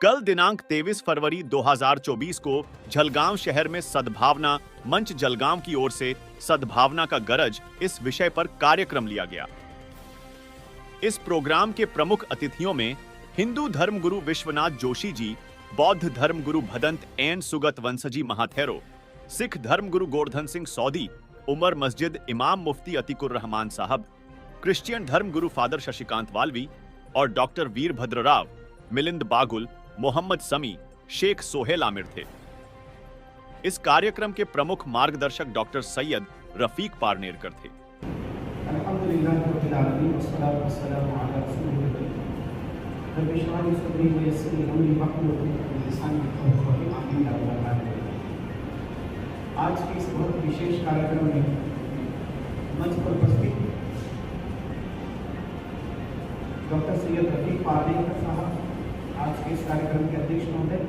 कल दिनांक 23 फरवरी 2024 को जलगांव शहर में सद्भावना मंच जलगांव की ओर से सद्भावना का गरज इस विषय पर कार्यक्रम लिया गया। इस प्रोग्राम के प्रमुख अतिथियों में हिंदू धर्मगुरु विश्वनाथ जोशी जी, बौद्ध धर्मगुरु भदंत एन सुगत वंशजी महाथेरो, सिख धर्मगुरु गोवर्धन सिंह सौदी, उमर मस्जिद इमाम मुफ्ती अतीकुर रहमान साहब, क्रिश्चियन धर्मगुरु फादर शशिकांत वाल्वी और डॉक्टर वीरभद्र राव, मिलिंद बागुल, मोहम्मद समी, शेख सोहेल आमिर थे। इस कार्यक्रम के प्रमुख मार्गदर्शक डॉक्टर सैयद रफीक पारनेरकर थे। आज के इस बहुत विशेष कार्यक्रम में मंच पर उपस्थित डॉक्टर सैयद रफीक पारनेरकर साहब, आज के इस कार्यक्रम के अध्यक्ष महोदय,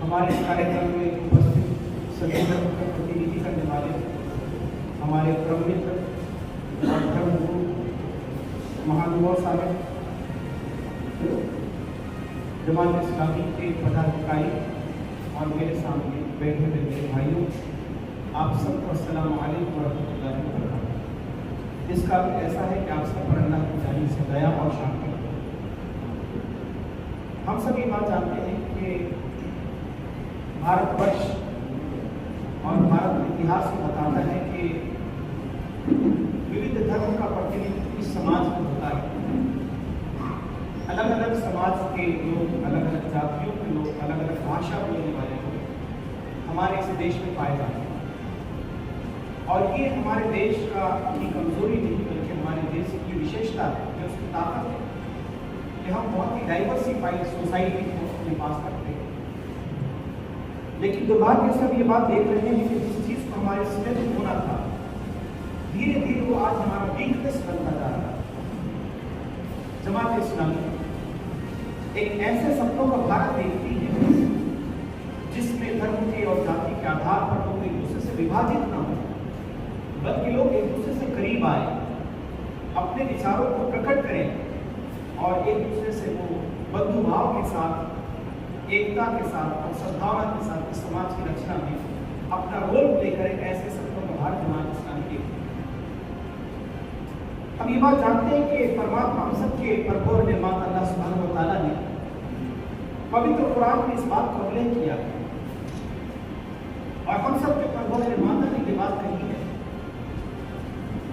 हमारे इस कार्यक्रम में उपस्थित सभी धर्म का प्रतिनिधि करने वाले हमारे परम मित्र और धर्मगुरु महानुभाव साहब, जमात इस्लामी के पदाधिकारी और मेरे सामने बैठे हुए मेरे भाइयों, आप सबको अस्सलाम वालेकुम व रहमतुल्लाहि व बरकातहू। इसका अर्थ ऐसा है कि आप सब पर अल्लाह की जानिब से दया और शांति। हम सब ये बात जानते हैं कि भारतवर्ष और भारत का इतिहास ही बताता है कि विविध धर्म का प्रतिनिधित्व इस समाज में होता है। अलग अलग समाज के लोग, अलग अलग जातियों के लोग, अलग अलग भाषा बोलने वाले लोग हमारे इस देश में पाए जाते हैं। और ये हमारे देश का की कमजोरी नहीं, बल्कि हमारे देश की विशेषता है, उसकी ताकत है कि हम बहुत ही डाइवर्सिफाइड सोसाइटी को अपने पास रखते हैं। लेकिन दुर्भाग्य से हम ये बात देख रहे हैं कि जिस चीज़ को हमारे स्ट्रेंथ होना था, धीरे धीरे वो आज हमारा वीकनेस बनता जा रहा है। जमात इस्लामी एक ऐसे सपनों का भारत देखती है जिसमें धर्म के और जाति के आधार पर लोग एक दूसरे से विभाजित न हो, बल्कि लोग एक दूसरे से करीब आए, अपने विचारों को प्रकट करें और एक दूसरे से वो बंधुभाव के साथ, एकता के साथ और सद्भावना के साथ इस समाज की रचना में अपना रोल प्ले करें। ऐसे सपनों का भारत जमात इस्लामी देखती है। हम ये बात जानते हैं कि परमात्मा हम सबके प्रभु और निर्माता अल्लाह सुब्हानहू व तआला ने पवित्र कुरान में इस बात को उल्लेख किया और हम सबके प्रभु और निर्माता ने ये बात कही है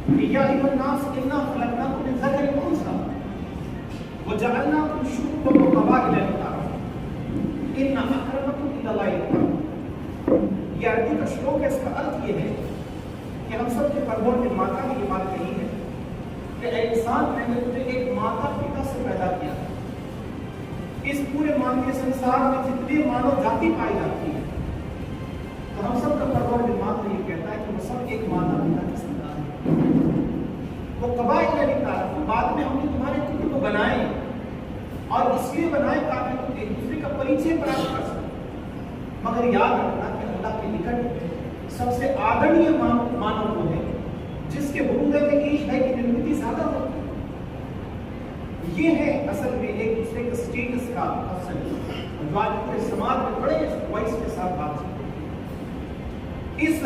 कि या अय्युहन्नास इन्ना खलक़नाकुम मिन ज़करिन व उन्सा व जअलनाकुम शुअबन व क़बाइल लितअराफ़ू इन्ना अक्रमकुम इंदल्लाहि अत्क़ाकुम। ये अरबी का श्लोक है। इसका अर्थ ये है कि हम सबके प्रभु और निर्माता ने ये बात कही है कि इंसान, मैंने तुझे एक माता पिता से पैदा किया। इस पूरे मानवीय संसार में जितने मानव जाति पाई जाती है, तो हम सब का प्रभु और निर्माता ये कहता है कि वो सब एक माता पिता की संतान है। वो कबाइल लितअराफ़ू, बाद में हमने तुम्हारे कुल को बनाए और इसलिए बनाए ताकि तुम एक दूसरे का परिचय प्राप्त कर सको। मगर याद रखना कि अल्लाह के निकट सबसे आदरणीय मानव वो है जिसके बुरूद में ईश है कि निर्मिति ज्यादा होती है। ये है असल में एक दूसरे के स्टेटस का अवसर, जो आज पूरे समाज में बड़े वॉइस के साथ बात है। इस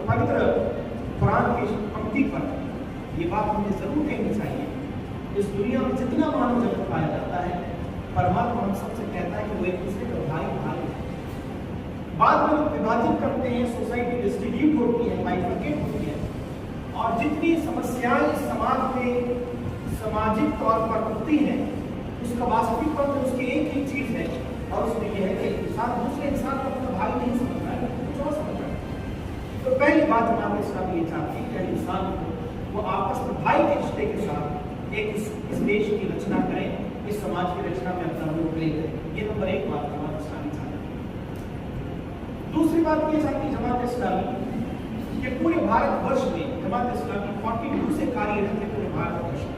पवित्र कुरान की पंक्ति पर ये बात हमें जरूर कहनी चाहिए। इस दुनिया में जितना मानव जगत पाया जाता है, परमात्मा हम सबसे कहता है कि वो एक दूसरे का भाई भाई है। बाद में लोग विभाजित करते हैं, सोसाइटी डिस्ट्रीब्यूट होती है, बाइफरकेट होती है, और जितनी समस्याएं इस समाज में सामाजिक तौर पर उठती हैं, उसका वास्तविक तौर पर उसकी एक ही चीज है, और उसमें यह है कि इंसान दूसरे इंसान को अपना भाई नहीं समझ रहा है, कुछ और समझ रहा है। तो पहली बात हमारे इस्लाम ये चाहती है कि इंसान को वो आपस में भाई के रिश्ते के साथ एक इस देश की रचना करें, इस समाज की रचना में अपना रोल प्ले करें। ये नंबर एक बात जमात इस्लामी चाहती है। दूसरी बात ये चाहती है जमात इस्लामी कि पूरे भारतवर्ष में जमात इस्लामी 42 से कार्यरत है पूरे भारतवर्ष में,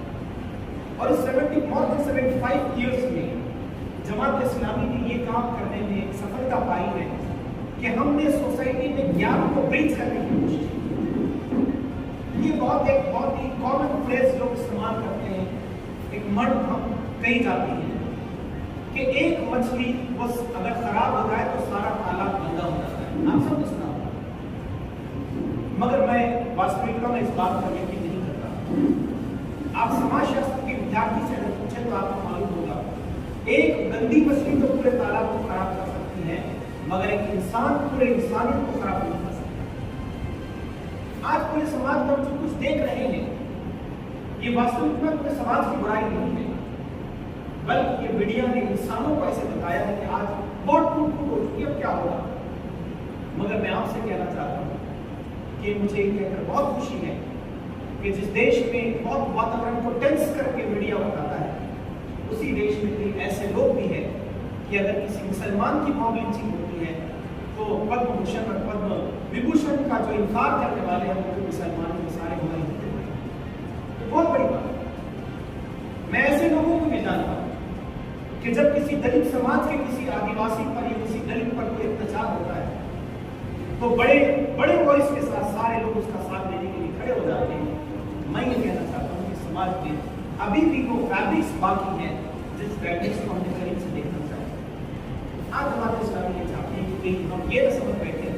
और इस 75 ईयर्स में जमात इस्लामी ने ये काम करने में सफलता पाई है कि हमने सोसाइटी में ज्ञान को ब्रिज करने की कोशिश की। ये बहुत ही कॉमन फ्रेज लोग इस्तेमाल करते हैं, एक मर्द हम कही जाती है मछली वो अगर खराब हो जाए तो सारा तालाब गंदा हो जाता है। आप सब सुना होगा, मगर मैं वास्तविकता में इस बात पर यकीन नहीं करता। आप समाजशास्त्र के विद्यार्थी से अगर पूछे तो आपको मालूम होगा, एक गंदी मछली तो पूरे तालाब को खराब कर सकती है, मगर एक इंसान पूरे इंसानियत को खराब नहीं कर सकता। आज पूरे समाज में हम जो कुछ देख रहे हैं, ये वास्तविक में पूरे समाज की बुराई नहीं है, बल्कि ये मीडिया ने इंसानों को ऐसे बताया है कि आज बहुत टूट हो चुकी है, अब क्या होगा। मगर मैं आपसे कहना चाहता हूँ कि मुझे ये कहकर बहुत खुशी है कि जिस देश में बहुत वातावरण को टेंस करके मीडिया बताता है, उसी देश में कई ऐसे लोग भी हैं कि अगर किसी मुसलमान की मौत लिंचिंग होती है तो पद्म भूषण और पद्म विभूषण का जो इनकार करने वाले हैं वो मुसलमान के सारे हमारे हिंदू हैं। तो बहुत बड़ी बात है। मैं ऐसे लोगों को भी जानता हूँ कि जब किसी दलित समाज के किसी आदिवासी पर या किसी दलित पर कोई अत्याचार होता है तो बड़े बड़े वॉइस के साथ सारे लोग उसका साथ देने के लिए खड़े हो जाते हैं। मैं ये कहना चाहता हूँ कि समाज में अभी भी वो फैब्रिक्स बाकी हैं जिस फैब्रिक्स को हमने करीब से देखना चाहिए। आज हमारे इस्लामी ये चाहते हैं कि हम ये न समझ बैठे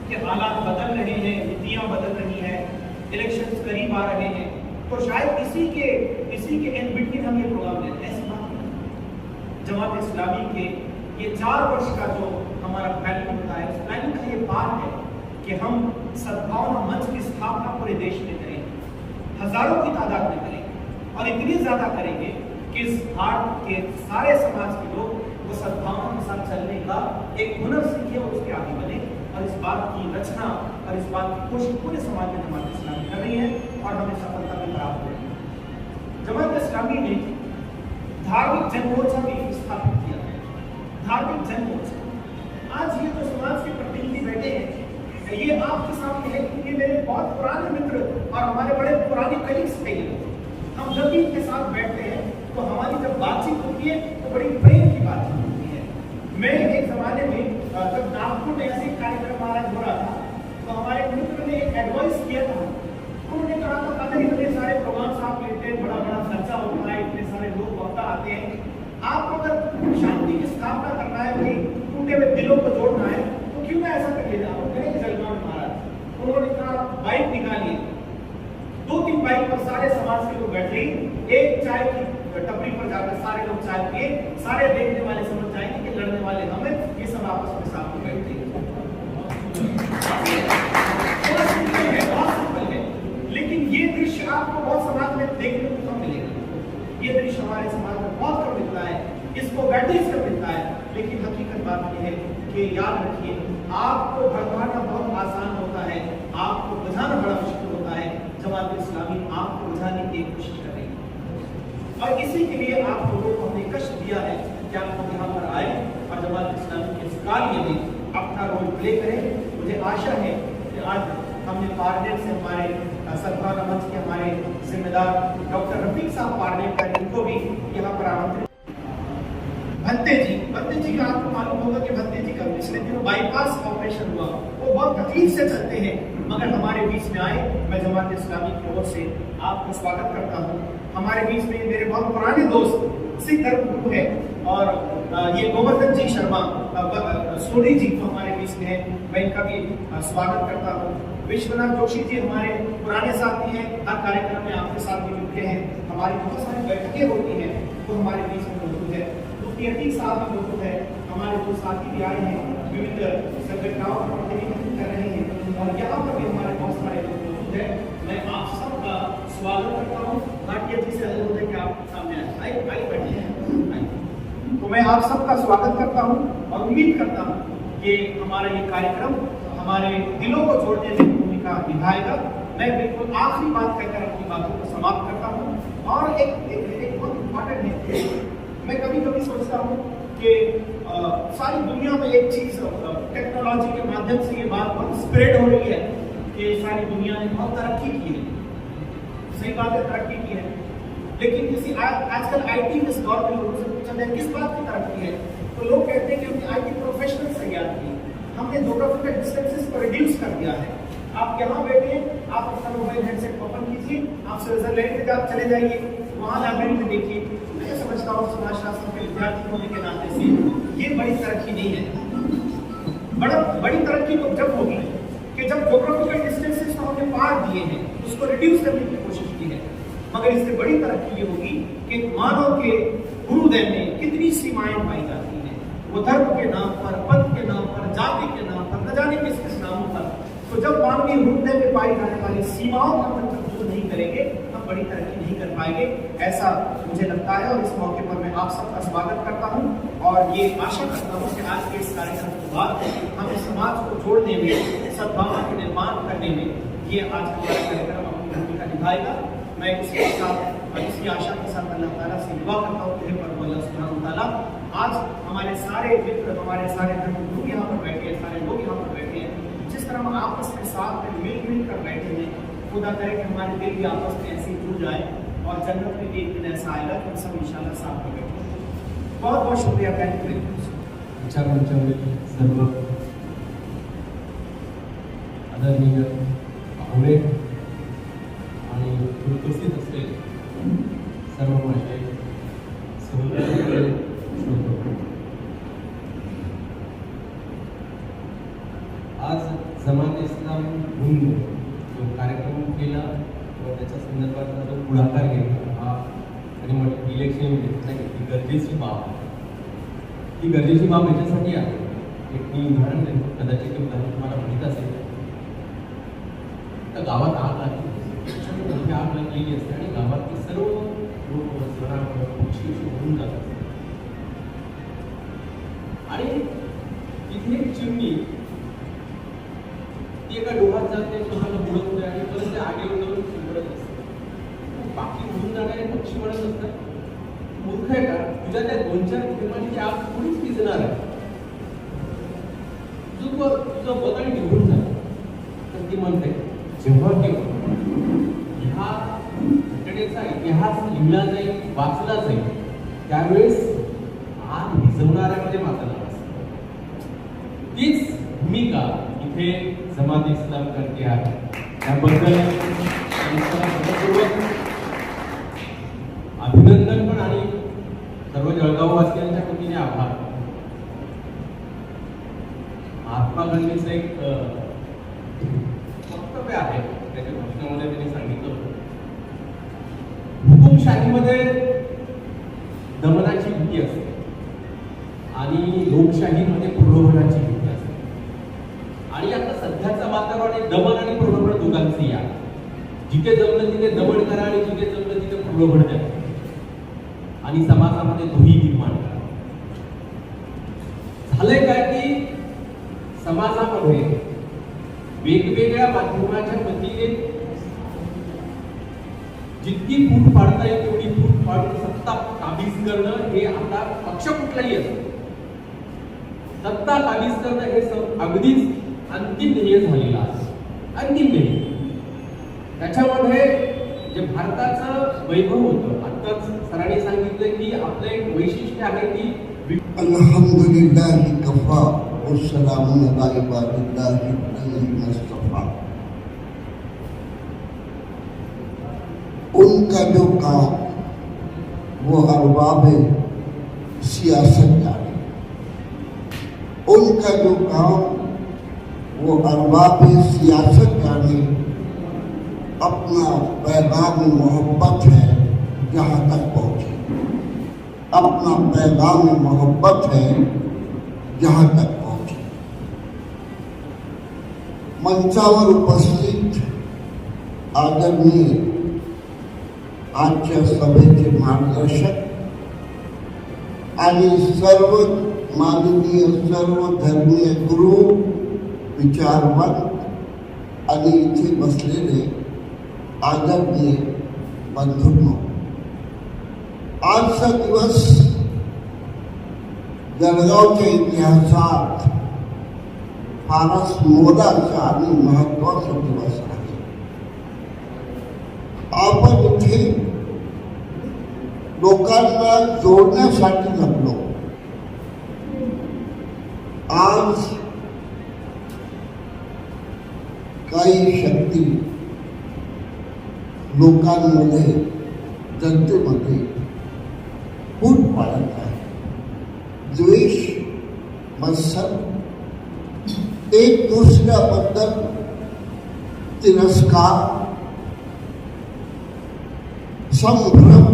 कि हालात बदल रहे हैं, नीतियाँ बदल रही हैं, इलेक्शंस करीब आ रहे हैं, तो शायद इसी के इन बिटवीन हम ये प्रोग्राम लेते हैं। ऐसी बात नहीं। जमात इस्लामी के ये 4 वर्ष का जो हमारा प्लानिंग होता है, उस प्लानिंग का ये पार्ट है कि हम सद्भावना मंच की स्थापना पूरे देश में करें, हजारों की तादाद में करें और इतनी ज्यादा करेंगे कि इस भारत के सारे समाज के लोग वो सद्भावना के साथ चलने का एक हुनर सीखे और उसके आगे बढ़े। और इस बात की रचना और इस बात की कोशिश पूरे समाज में जमात इस्लामी कर रही है और हमें सफलता भी प्राप्त हुई। जमात इस्लामी ने धार्मिक जनमोर्चा भी स्थापित किया है। धार्मिक जनमोर्चा, आज ये जो समाज के प्रतिनिधि बैठे हैं, ये आपके सामने है कि ये मेरे बहुत पुराने मित्र और हमारे बड़े पुराने कलीग्स थे। हम जब भी इनके साथ बैठते हैं तो हमारी जब बातचीत होती है तो बड़ी प्रेम की बातचीत होती है। मैं एक जमाने में जब नागपुर में ऐसे कार्यक्रम आरंभ हो रहा था तो हमारे मित्र ने एक एडवाइस किया था। उन्होंने कहा था अगर इतने सारे प्रोग्राम्स आप लेते हैं, बड़ा बड़ा खर्चा होता है, इतने सारे लोग वक्ता आते हैं, आपको अगर शांति की स्थापना करना है, कोई टूटे हुए दिलों को जोड़ना है, तो क्यों ना ऐसा करिए। आप कहेंगे जलगांव महाराज, उन्होंने कहा बाइक निकालिए, 2-3 बाइक पर सारे समाज के लोग बैठ गए, एक चाय की टपरी पर जाकर सारे लोग चाय पिए, सारे देखने वाले समझ जाएंगे कि लड़ने वाले हमें, ये सब आपस में साथ में बैठते हैं। लेकिन ये दृश्य आपको बहुत समाज में देखने को कम मिलेगा। ये दृश्य हमारे समाज में बहुत कम मिलता है, इसको वैटिस कर मिलता है। लेकिन हकीकत बात यह है कि याद रखिए, आपको भड़काना बहुत आसान होता है, आपको बुझाना बड़ा मुश्किल होता है। जमात इस्लामी आपको बुझाने की कोशिश कर रही है और इसी के लिए आप लोगों को हमने कष्ट दिया है कि आप लोग यहाँ पर आए और जमात इस्लामी के इस कार्य में अपना रोल प्ले करें। मुझे आशा है कि आज हमने पार्लेट से हमारे सद्भावना मंच के हमारे जिम्मेदार डॉक्टर रफीक साहब पार्लेट का, इनको भी यहाँ पर आमंत्रित। भत्ते जी का आपको मालूम होगा कि भत्ते जी का पिछले दिनों बाईपास ऑपरेशन हुआ, वो बहुत तकलीफ से चलते हैं, मगर हमारे बीच में आए। मैं जमात इस्लामी की ओर से आपका स्वागत करता हूँ। हमारे बीच में मेरे बहुत पुराने दोस्त सिख धर्म गुरु है और ये गोवर्धन जी शर्मा सोनी जी को हमारे बीच में है, मैं इनका भी स्वागत करता हूँ। विश्वनाथ जोशी जी हमारे पुराने साथी हैं, हर कार्यक्रम में आपके साथ भी जुड़े हैं, हमारी बहुत सारी बैठकें होती हैं तो हमारे बीच में मौजूद है। मुफ्ती साहब भी मौजूद है, हमारे दो साथी भी आए हैं, विविध संगठनों का प्रतिनिधित्व कर रहे हैं और यहाँ पर भी हमारे बहुत सारे लोग मौजूद है। मैं आप सबका स्वागत करता हूँ। भाटिया जी से अनुरोध है कि आप सामने आइए बैठिए। तो मैं आप सबका स्वागत करता हूँ और उम्मीद करता हूँ कि हमारा ये कार्यक्रम हमारे दिलों को जोड़ने में भूमिका निभाएगा। मैं बिल्कुल आखिरी बात कहकर अपनी बातों को समाप्त करता हूँ और एक बहुत इम्पोर्टेंट है। मैं कभी कभी सोचता हूँ कि सारी दुनिया में एक चीज टेक्नोलॉजी के माध्यम से ये बात बहुत स्प्रेड हो रही है कि सारी दुनिया ने बहुत तरक्की की है। सही बात है, तरक्की की है, लेकिन किसी आजकल आईटी में इस दौर में लोगों से पूछा जाए किस बात की तरक्की है तो लोग कहते हैं कि हमने आईटी प्रोफेशनल तैयार किए, हमने ज्योग्राफिकल डिस्टेंसेस को रिड्यूस कर दिया है। आप यहाँ बैठे, आप अपना मोबाइल हेडसेट ओपन कीजिए, आप स्विट्जरलैंड में चले जाइए, वहाँ लाइब्रेरी में देखिए। समझता हूँ समाजशास्त्र के विद्यार्थी होने के नाते से ये बड़ी तरक्की नहीं है। बड़ी तरक्की तो जब होगी कि जब ज्योग्राफिकल डिस्टेंसेस तो हमने पार दिए हैं, उसको रिड्यूस करने की कोशिश की है, मगर इससे बड़ी तरक्की ये होगी कि मानव के गुरुदेव में कितनी सीमाएं पाई जाती हैं। वो धर्म के नाम पर, पंथ के नाम पर, जाति के नाम पर, न जाने किस किस नामों पर। तो जब मानवीय हृदय में पाई जाने वाली सीमाओं का हम जब दूर नहीं करेंगे, हम बड़ी तरक्की नहीं कर पाएंगे, ऐसा मुझे लगता है। और इस मौके पर मैं आप सबका स्वागत करता हूँ और ये आशा करता हूँ कि आज के इस कार्यक्रम के बाद हमें समाज को जोड़ने में, सद्भावना के निर्माण करने में ये आज का कार्यक्रम अपनी भूमिका निभाएगा। मैं इसके साथ इसी आशा के साथ अल्लाह ताला से दुआ करता हूँ कि परम अल्लाह सुब्हानहू ताला आज हमारे सारे मित्र, हमारे सारे धर्मगुरु यहाँ पर बैठे हैं, सारे लोग यहाँ पर बैठे हैं, जिस तरह हम आपस में साथ में मिल कर बैठे हैं, खुदा करे कि हमारे दिल भी आपस में ऐसे ही जुड़ जाए और जन्नत में भी एक दिन ऐसा आएगा कि हम सब इंशाल्लाह साथ में बैठे। बहुत बहुत शुक्रिया। Thank you. विचारांच्या सर्व आदरणीय पाहुणे आणि उपस्थित असलेले सर्व माझे सहकारी श्रोते, आज जमात इस्लाम हिंद जो कार्यक्रम केला व त्याच्या संदर्भात जो पुढाकार घेतला हा आणि मग इलेक्शन घेतला ही गरजेची बाब आहे. ही गरजेची बाब याच्यासाठी आहे, एक मी उदाहरण देतो, कदाचित ते उदाहरण तुम्हाला माहीत असेल. तर गावात आग लागली, मोठी आग लागलेली असते आणि गावातले सर्व लोक जनावर पक्षी होऊन जातात आणि तिथे एक चिमणी ती एका डोहात जाते, स्वतःला बुडवते आणि परत त्या आगीवर जाऊन शिंपडत असते. बाकी उडून जाणारे पक्षी म्हणत असतात, मूर्ख आहे का, तुझ्या त्या 2-4 थेंबांची आग थोडीच विझणार आहे, तुझं बदल निघून जा. तर ती म्हणते, जेव्हा केव्हा ह्या घटनेचा इतिहास लिहिला जाईल, वाचला जाईल, त्यावेळेस आग विझवणाऱ्यामध्ये माझं नाव असतं. तीच भूमिका इथे जमात इस्लाम करते आहे. त्याबद्दल अभिनंदन पण आणि सर्व जळगाववासियांच्या वतीने आभार. महात्मा गांधीचं एक वक्तव्य आहे, त्याच्या भाषणामध्ये त्यांनी सांगितलं होतं, हुकुमशाहीमध्ये दमनाची भीती असते आणि लोकशाहीमध्ये प्रलोभनाची भीती असते. आणि आता सध्याचं वातावरण आहे दमन आणि प्रलोभन दोघांचंही आहे. जिथे जमलं तिथे दमन करा आणि जिथे जमलं तिथे प्रलोभन द्या आणि समाजामध्ये दुही निर्माण करा. झालंय काय की समाजामध्ये वेगवेगळ्या माध्यमाच्या वतीने जितकी फूट पाडता येईल तेवढी फूट पाडून सत्ता काबीज करणं हे आता पक्ष कुठलाही असतो, सत्ता काबीज करणं हे अगदीच अंतिम ध्येय झालेलं आहे. अंतिम ध्येय त्याच्यामध्ये जे भारताचं वैभव होतं, आताच सरांनी सांगितलं की आपलं एक वैशिष्ट्य आहे की अल्हम्दुलिल्लाह कफा वस्सलामुन अला इबादिल्लाहि अल्लज़ीना इस्तफ़ा. उनका जो काम वो अरबाब सियासत जाने, उनका जो काम वो अरबाब सियासत जाने अपना पैगाम मोहब्बत है यहाँ तक पहुँचे, अपना पैगाम मोहब्बत है यहाँ तक पहुँचे. मंचावर उपस्थित आदरणीय आजच्या सभेचे मार्गदर्शक आणि सर्व माननीय सर्व धर्मीय गुरु, विचारवंत आणि इथे बसलेले आदरणीय बंधूंनो, आजचा दिवस जळगावच्या इतिहासात फारच मोलाचा आणि महत्वाचा दिवस आहे. आपण इथे लोकांना जोडण्यासाठी जमलो. आज काही शक्ती लोकांमध्ये, जनतेमध्ये द्वेष, मत्सर, एक दुसऱ्याबद्दल तिरस्कार, संभ्रम,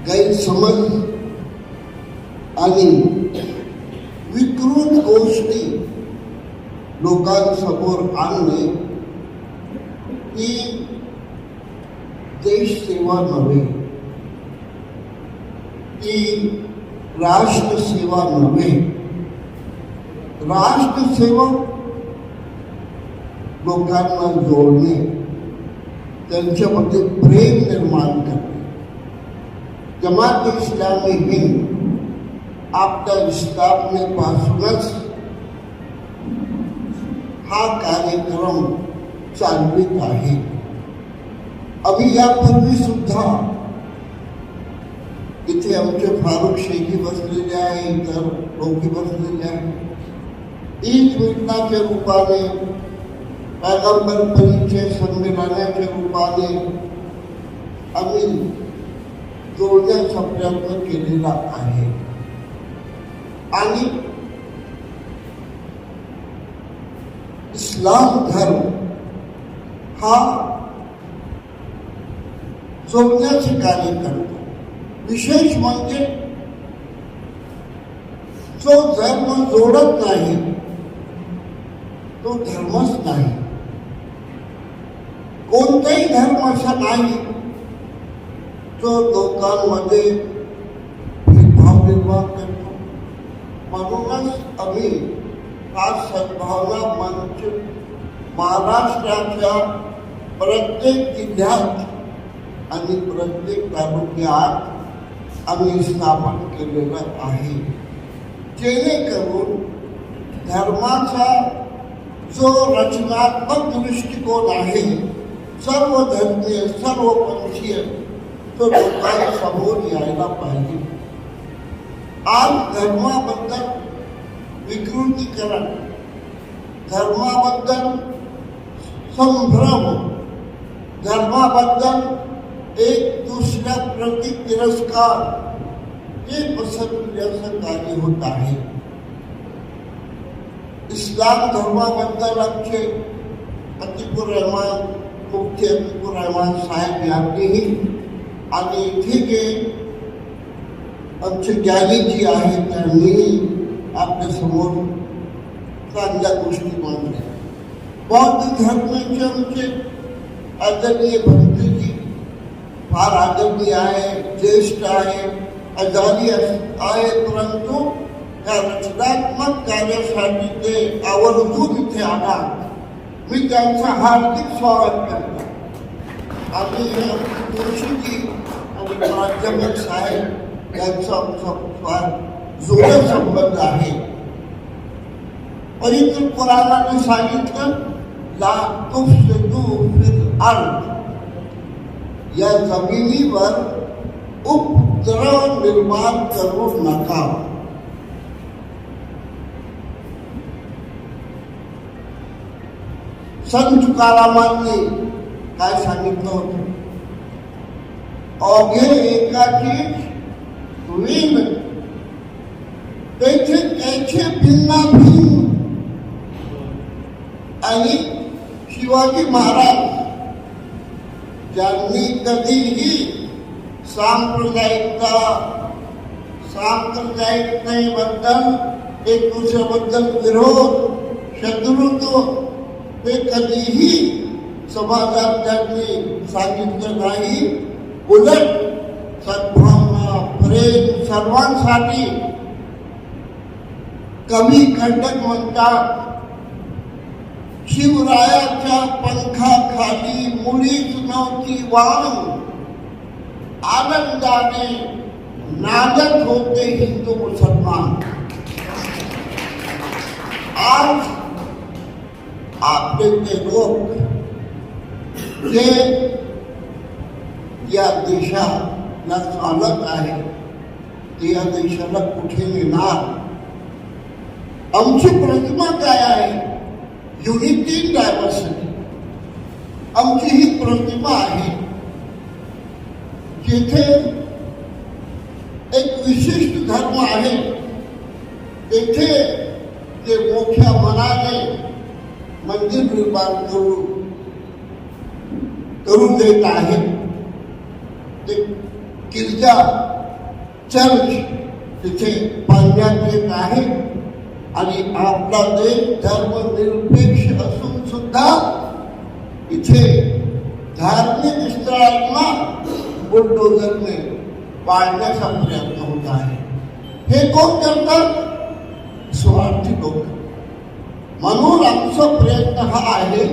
गैरसमज आणि विकृत गोष्टी लोकांसमोर आणणे ही देशसेवा नव्हे, ती राष्ट्रसेवा नव्हे. राष्ट्रसेवा लोकांना जोडणे, त्यांच्यामध्ये प्रेम निर्माण करणे. जमात-ए-इस्लामी हिंद आपल्या स्थापनेपासूनच हा कार्यक्रम चालवित आहे. आम्ही यापूर्वी सुद्धा इथे आमचे फारुख शेखी बसलेले आहे, इतर लोक बसलेले आहे. ईद मिलनाच्या रूपाने, पैगंबर परिचय संमेलनाच्या रूपाने आम्ही जोडण्याचा प्रयत्न केलेला आहे. आणि इस्लाम धर्म हा जोडण्याचे कार्य करतो. विशेष म्हणजे जो धर्म जोडत नाही तो धर्मच नाही. कोणताही धर्म असा नाही जो लोकांमध्ये भेदभाव निर्माण करतो. म्हणूनच आम्ही हा सद्भावना मंच महाराष्ट्राच्या प्रत्येक जिल्ह्यात आणि प्रत्येक तालुक्यात आम्ही स्थापन केलेलं आहे, जेणेकरून धर्माचा जो रचनात्मक दृष्टिकोन आहे, सर्व धर्मीय, सर्व पंथीय, तो लोकांसमोर यायला पाहिजे. आज धर्माबद्दल विकृतीकरण, धर्माबद्दल संभ्रम, धर्माबद्दल एक दुसऱ्या प्रति तिरस्कार हे पसरविण्याचं कार्य होत आहे. इस्लाम धर्माबद्दल आमचे अतिकुर रहमान, मुफ्ती अतिकुर रहमान साहेब यांनीही आणि इथे जे आमचे ज्ञानीजी आहेत त्यांनीही आपल्या समोर चांगल्या गोष्टी मांडल्या. बौद्ध धर्माचे आमचे आदरणीय भंतेजी फार आदरणीय आहे, ज्येष्ठ आहे, आजारी आहे, परंतु या रचनात्मक कार्यासाठी ते आवर्जून इथे आला. मी त्यांचं हार्दिक स्वागत करतो. आणि तुळशीजी आणि प्राध्यापक साहेब यांचा आमचा फार जोड संबंध आहे. पवित्र कुराणाने सांगितलं, ला तुफसिदू फिल अर्द, या जमिनीवर उपद्रव निर्माण करू नका. संत तुकारामांनी काय सांगितलं होतं? अवघे एकाची विण त्याचे त्याचे भिन्नाभिन्न. आणि शिवाजी महाराज ज्यांनी कधीही सांप्रदायिकतेबद्दल, एक दुसऱ्याबद्दल विरोध, शत्रुत्व ते कधीही समाजात त्यांनी सांगितलं नाही. उलट सद्भावना, प्रेम सर्वांसाठी. कवी खंडक म्हणतात, शिवरायाच्या पंखाखाली मुळीच नव्हती वाण, आनंदाने नाचत होते हिंदू मुसलमान. आज आपले ते लोक जे या देशाला चालत आहे ते या देशाला कुठे नेणार? आमची प्रतिमा काय आहे? Unity in diversity. आमची ही प्रतिमा आहे जिथे एक विशिष्ट धर्म आहे तेथे ते मोठ्या मनाने मंदिर निर्माण करून देत आहेत. ते गिरजा चर्च तिथे बांधण्यात येत आहे आणि आपला देश धर्मनिरपेक्ष असून सुद्धा इथे धार्मिक स्थळांना बुलडोझरने पाडण्याचा प्रयत्न होत आहे. हे कोण करतात? स्वार्थी लोक. म्हणून आमचा प्रयत्न हा आहे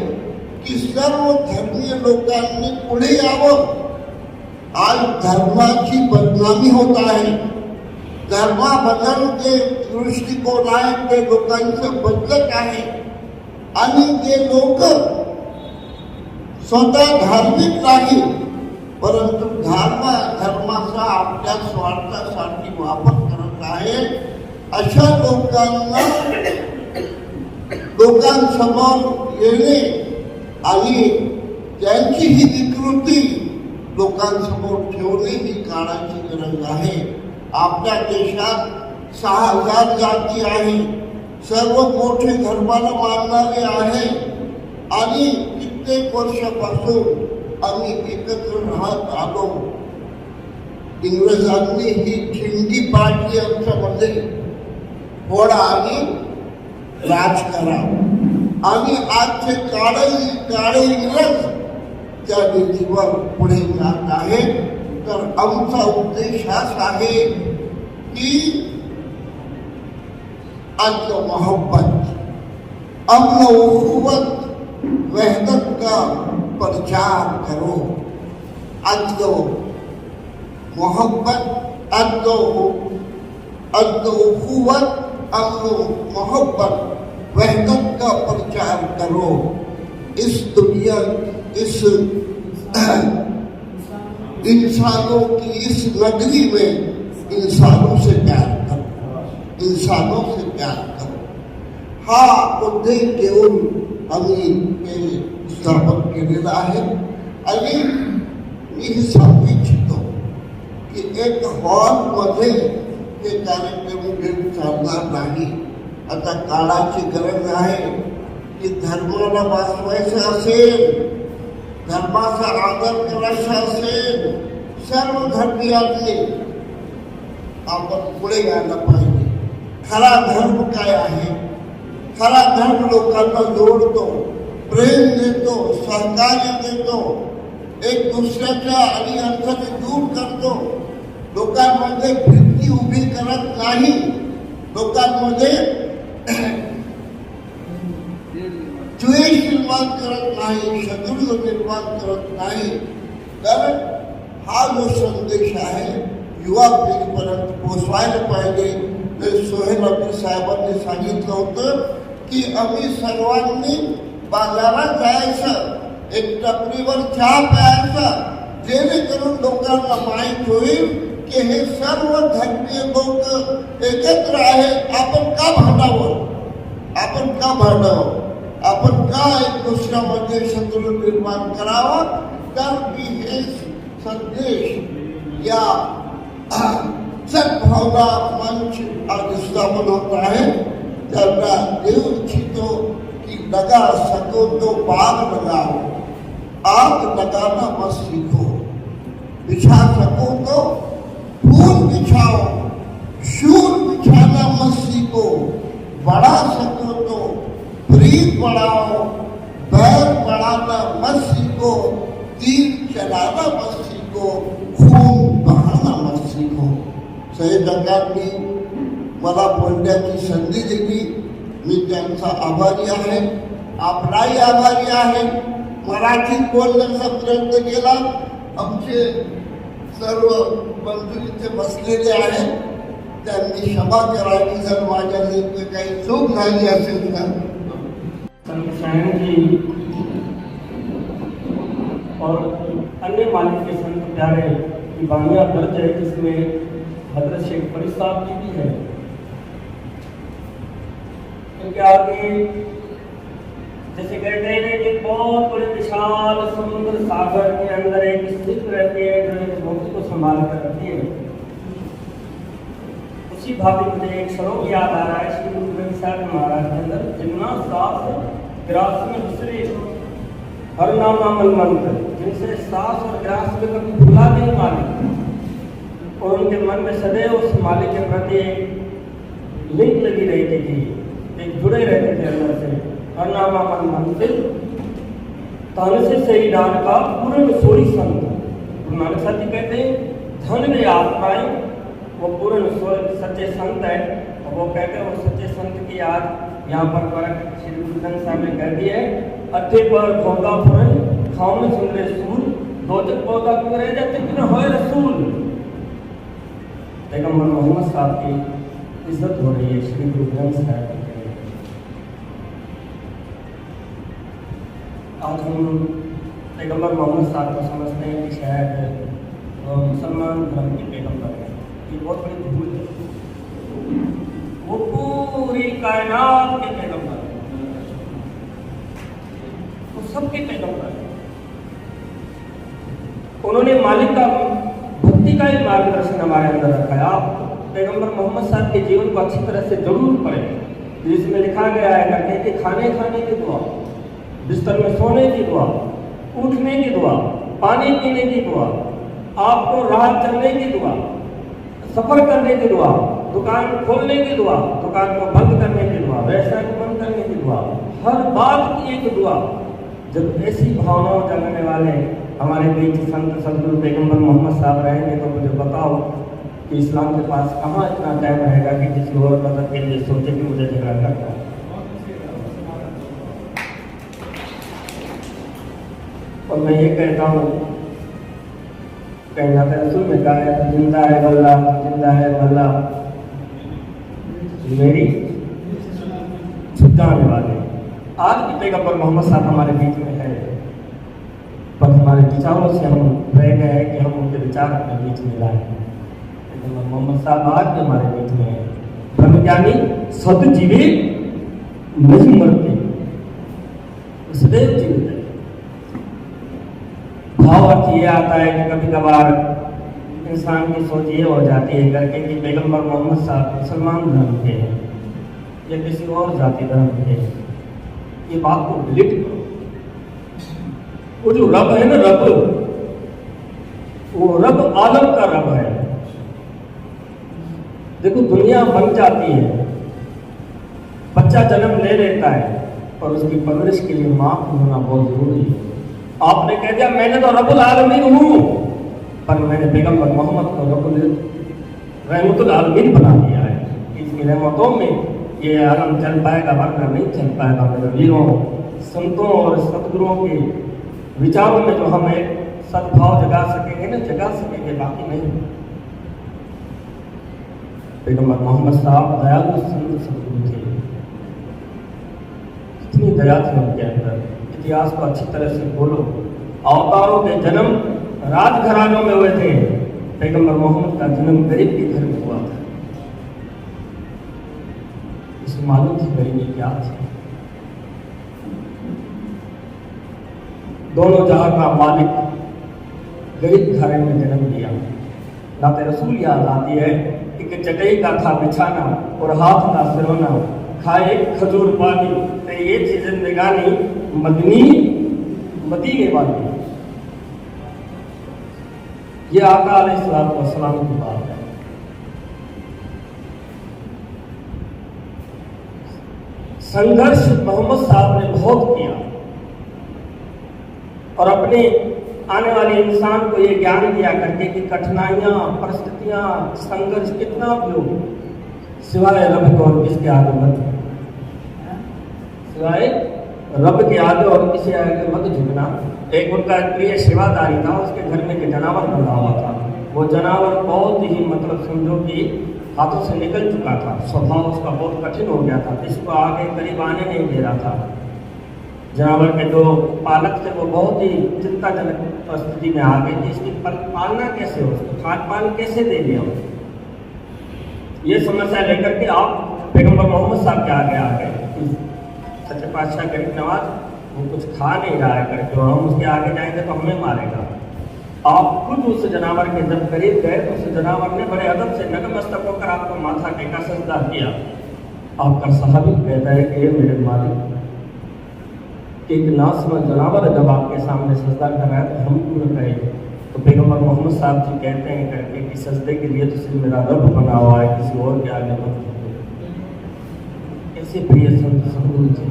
की सर्व धर्मीय लोकांनी पुढे यावं. आज धर्माची बदनामी होत आहे. धर्माबद्दल जे दृष्टिकोन आहे ते लोकांचं बदलत आहे आणि जे लोक स्वतः धार्मिक नाही परंतु धर्माचा आपल्या स्वार्थासाठी वापर करत आहे अशा लोकांसमोर येणे आणि त्यांची ही विकृती लोकांसमोर ठेवणे ही काळाची गरज आहे. आपल्या देशात 6,000 जाती आहे. सर्व मोठे धर्माला मानणारे आहे आणि कित्येक वर्षापासून आम्ही एकत्र राहत आलो. इंग्रजांनी ही खिंडी पाडली आमच्यामध्ये. फोडा आणि राज करा आणि आजचे काळे इंग्रज त्या नीतीवर पुढे जात आहे. तर आमचा उद्देश हाच आहे की अद्ल मोहब्बत अमन उखुवत वहदत का प्रचार करो. अद्ल मोहब्बत अद्ल उखुवत अमन मोहब्बत वहदत का प्रचार करो. इस दुनिया इस इंसानों की इस नगरी में इंसानों से प्यार करो. इंसानों से प्यार करो. हा उद्देश घेऊन आम्ही हे स्थापन केलेलं आहे आणि मी हे सांगू इच्छितो की एक हॉलमध्ये हे कार्यक्रम घेऊन चालणार नाही. आता काळाची गरज आहे की धर्माला वाचवायचं असेल, धर्माचा आदर करायचा असेल, सर्व धर्मीयांनी आपण पुढे यायला पाहिजे. खरा धर्म काय आहे? खरा धर्म लोकांना जोडतो, प्रेम देतो, सहकार्य देतो, एक दुसऱ्याच्या अडीअडचणी दूर करतो, लोकांमध्ये भीती उभी करत नाही, लोकांमध्ये द्वेष निर्माण करत नाही, शत्रुत्व निर्माण करत नाही. तर हा जो संदेश आहे युवा पिढीपर्यंत पोचवायला पाहिजे. तर सोहेल अब्दुल साहेबांनी सांगितलं होतं की आम्ही सर्वांनी बाजारात जायचं, एक टपरीवर चहा प्यायचा, जेणेकरून लोकांना माहीत होईल की हे सर्व धर्मीय लोक एकत्र आहेत. आपण का भांडावं? आपण का एक दुसऱ्यामध्ये शत्रू निर्माण करावा? तर मी हे संदेश या सद्भावना मंच आज स्थापन होत आहे त्यांना देऊ इच्छितो की लगा सको तो बाग लगाओ, आग लगाना मत सीखो, बिछा सको तो फूल बिछाओ, शूल बिछाना मत सीखो, बढ़ा सको तो प्रीत बढ़ाओ, बैर बढ़ाना मत सीखो, तीर चलाना मत सीखो, खून बहाना मत सीखो. शहीद जगांनी मला बोलण्याची संधी दिली, मी त्यांचा आभारी आहे. आपलाही आभारी आहे. मराठीत बोलण्याचा प्रयत्न केला. आमचे सर्व बंधू इथे बसलेले आहेत, त्यांनी क्षमा करावी जर माझ्या काही चूक झाली असेल तर. संत सायन जी और अन्य मालिक के संत प्यारे की बानिया दर्ज है जिसमें हजरत शेख फरीद साहब की भी है. इनके आगे जैसे कहते हैं कि बहुत बड़े विशाल समुद्र सागर के अंदर एक स्थित रहती है जो एक भक्ति को संभाल कर रखती है. उसी उसी भाव में मुझे एक श्लोक याद आ रहा है श्री गुरु ग्रंथ साहिब महाराज के अंदर, जिन्ना सास ग्रास में दूसरे हर नाम मंत्र, जिनसे सास और ग्रास में कभी भूला नहीं मालिक, और उनके मन में सदैव उस मालिक के प्रति एक लिंक लगी रहती थी, एक जुड़े रहते थे अंदर से। हर नाम मंत्र तन से सही डाल का पूर्ण सोई संत। गुरु नानक साहब जी कहते हैं धन में आत्माएं वो पूर्ण सच्चे संत है, और वो कहते हैं वो सच्चे संत की आज यहाँ पर परख श्री गुरु ग्रंथ साहिब ने कह दी है। अट्ठे पर भोगा फुरन खाओ में सुन ले सूल, दो तक पौधा क्यों रह जाते क्यों होए रसूल। पैगंबर मोहम्मद साहब की इज्जत हो रही है श्री गुरु ग्रंथ साहिब। आज हम पैगंबर मोहम्मद साहब को समझते हैं कि शायद मुसलमान धर्म के पैगंबर है, ये बहुत बड़ी भूल है। वो पूरी कायनात के पैगंबर है, वो सबके पैगंबर है। उन्होंने मालिक का भक्ति का ही मार्गदर्शन हमारे अंदर रखा है। आप पैगंबर मोहम्मद साहब के जीवन को अच्छी तरह से जरूर पढ़ें, जिसमें लिखा गया है करते हैं कि खाने की दुआ, बिस्तर में सोने की दुआ, उठने की दुआ, पानी पीने की दुआ, आपको राह चलने की दुआ, सफर करने की दुआ, दुकान खोलने की दुआ, दुकान को बंद करने की दुआ, व्यवसाय को बंद करने की दुआ, हर बात की एक दुआ। जब ऐसी भावनाओं जगाने वाले हमारे बीच संत सदगुरु पैगंबर मोहम्मद साहब रहेंगे, तो मुझे बताओ कि इस्लाम के पास कहाँ इतना टाइम रहेगा कि किसी और मदद के लिए सोचे कि मुझे झगड़ा करना है। और मैं ये कहता हूँ, कहीं जाते रसूल में कहा है जिंदा है बल्ला, जिंदा है बल्ला मेरी छुटाने वाले। आज भी पैगंबर मोहम्मद साहब हमारे बीच में है, पर हमारे विचारों से हम रह गए हैं कि हम उनके विचार अपने बीच में लाए। पैगंबर मोहम्मद साहब आज भी हमारे बीच में है। ब्रह्मज्ञानी सदजीवी नहीं मरते, सदैव जीवित है। भाव अर्थ ये आता है कि कभी कभार इंसान की सोच ये हो जाती है करके कि पैगंबर मोहम्मद साहब मुसलमान धर्म के हैं या किसी और जाति धर्म के हैं। ये बात को डिलीट करो। वो जो रब है ना, रब, वो रब आलम का रब है। देखो दुनिया बन जाती है, बच्चा जन्म ले लेता है, और उसकी परवरिश के लिए माँ होना बहुत जरूरी है। आपने कह दिया मैंने तो रब्बुल आलमीन हूँ, पर मैंने पैगंबर मोहम्मद को रब्बुल रहमतुल आलमीन बना दिया है। इसकी रहमतों में ये आलम चल पाएगा, वरना नहीं चल पाएगा। मेरे वीरों, संतों और सतगुरुओं के विचारों में जो हम एक सद्भाव जगा सकेंगे ना, जगा सकेंगे, बाकी नहीं। पैगंबर मोहम्मद साहब दयालु संत सतगुरु थे, इतनी दया थी उनके अंदर। इतिहास को अच्छी तरह से बोलो। अवतारों के जन्म राजघरानों में हुए थे, पैगंबर मोहम्मद का जन्म गरीब के घर में हुआ था। इसे मालूम थी गरीबी क्या थी। दोनों जहां का मालिक गरीब घराने में जन्म लिया। नाते रसूल याद आती है कि चटई का था बिछाना और हाथ का सिरोना, खाए खजूर पानी, तो ये थी जिंदगानी मदनी मदीने वाली। ये आका अलैहिस्सलाम की बात है। संघर्ष मोहम्मद साहब ने बहुत किया, और अपने आने वाले इंसान को ये ज्ञान दिया करके कि कठिनाइयां, परिस्थितियां, संघर्ष कितना भी हो, सिवाय रब के और किसके आगे मत, सिवाय रब के आगे और किसी आगे मत झुकना। एक उनका प्रिय सेवादारी था, उसके घर में एक जनावर बंधा हुआ था। वो जनावर बहुत ही मतलब समझो कि हाथों से निकल चुका था, स्वभाव उसका बहुत कठिन हो गया था, इसको आगे करीब आने नहीं दे रहा था। जनावर के जो पालक थे वो बहुत ही चिंताजनक परिस्थिति में आ गए थे। इसकी पालना कैसे हो, खान पान कैसे दे दिया, ये समस्या लेकर के आप पैगंबर मोहम्मद साहब के आगे आ गए। सच्चे पातशाह गरीब नवाज वो कुछ खा नहीं रहा है करके, और हम उसके आगे जाएंगे तो हमें मारेगा। आप खुद उस जानवर के जब करीब गए तो उस जानवर ने बड़े अदब से नतमस्तक होकर आपको माथा टेका, सजदा किया। आपका सहाबी कहता है कि मेरे मालिक, एक नासमझ जानवर जब आपके सामने सजदा कर रहा है तो हम क्यों न कहें? तो पैगम्बर मोहम्मद साहब जी कहते हैं करके कि सजदे के लिए तो सिर्फ मेरा रब बना हुआ है, किसी और के आगे मत झुको। ऐसे प्रिय संत सदगुरु जी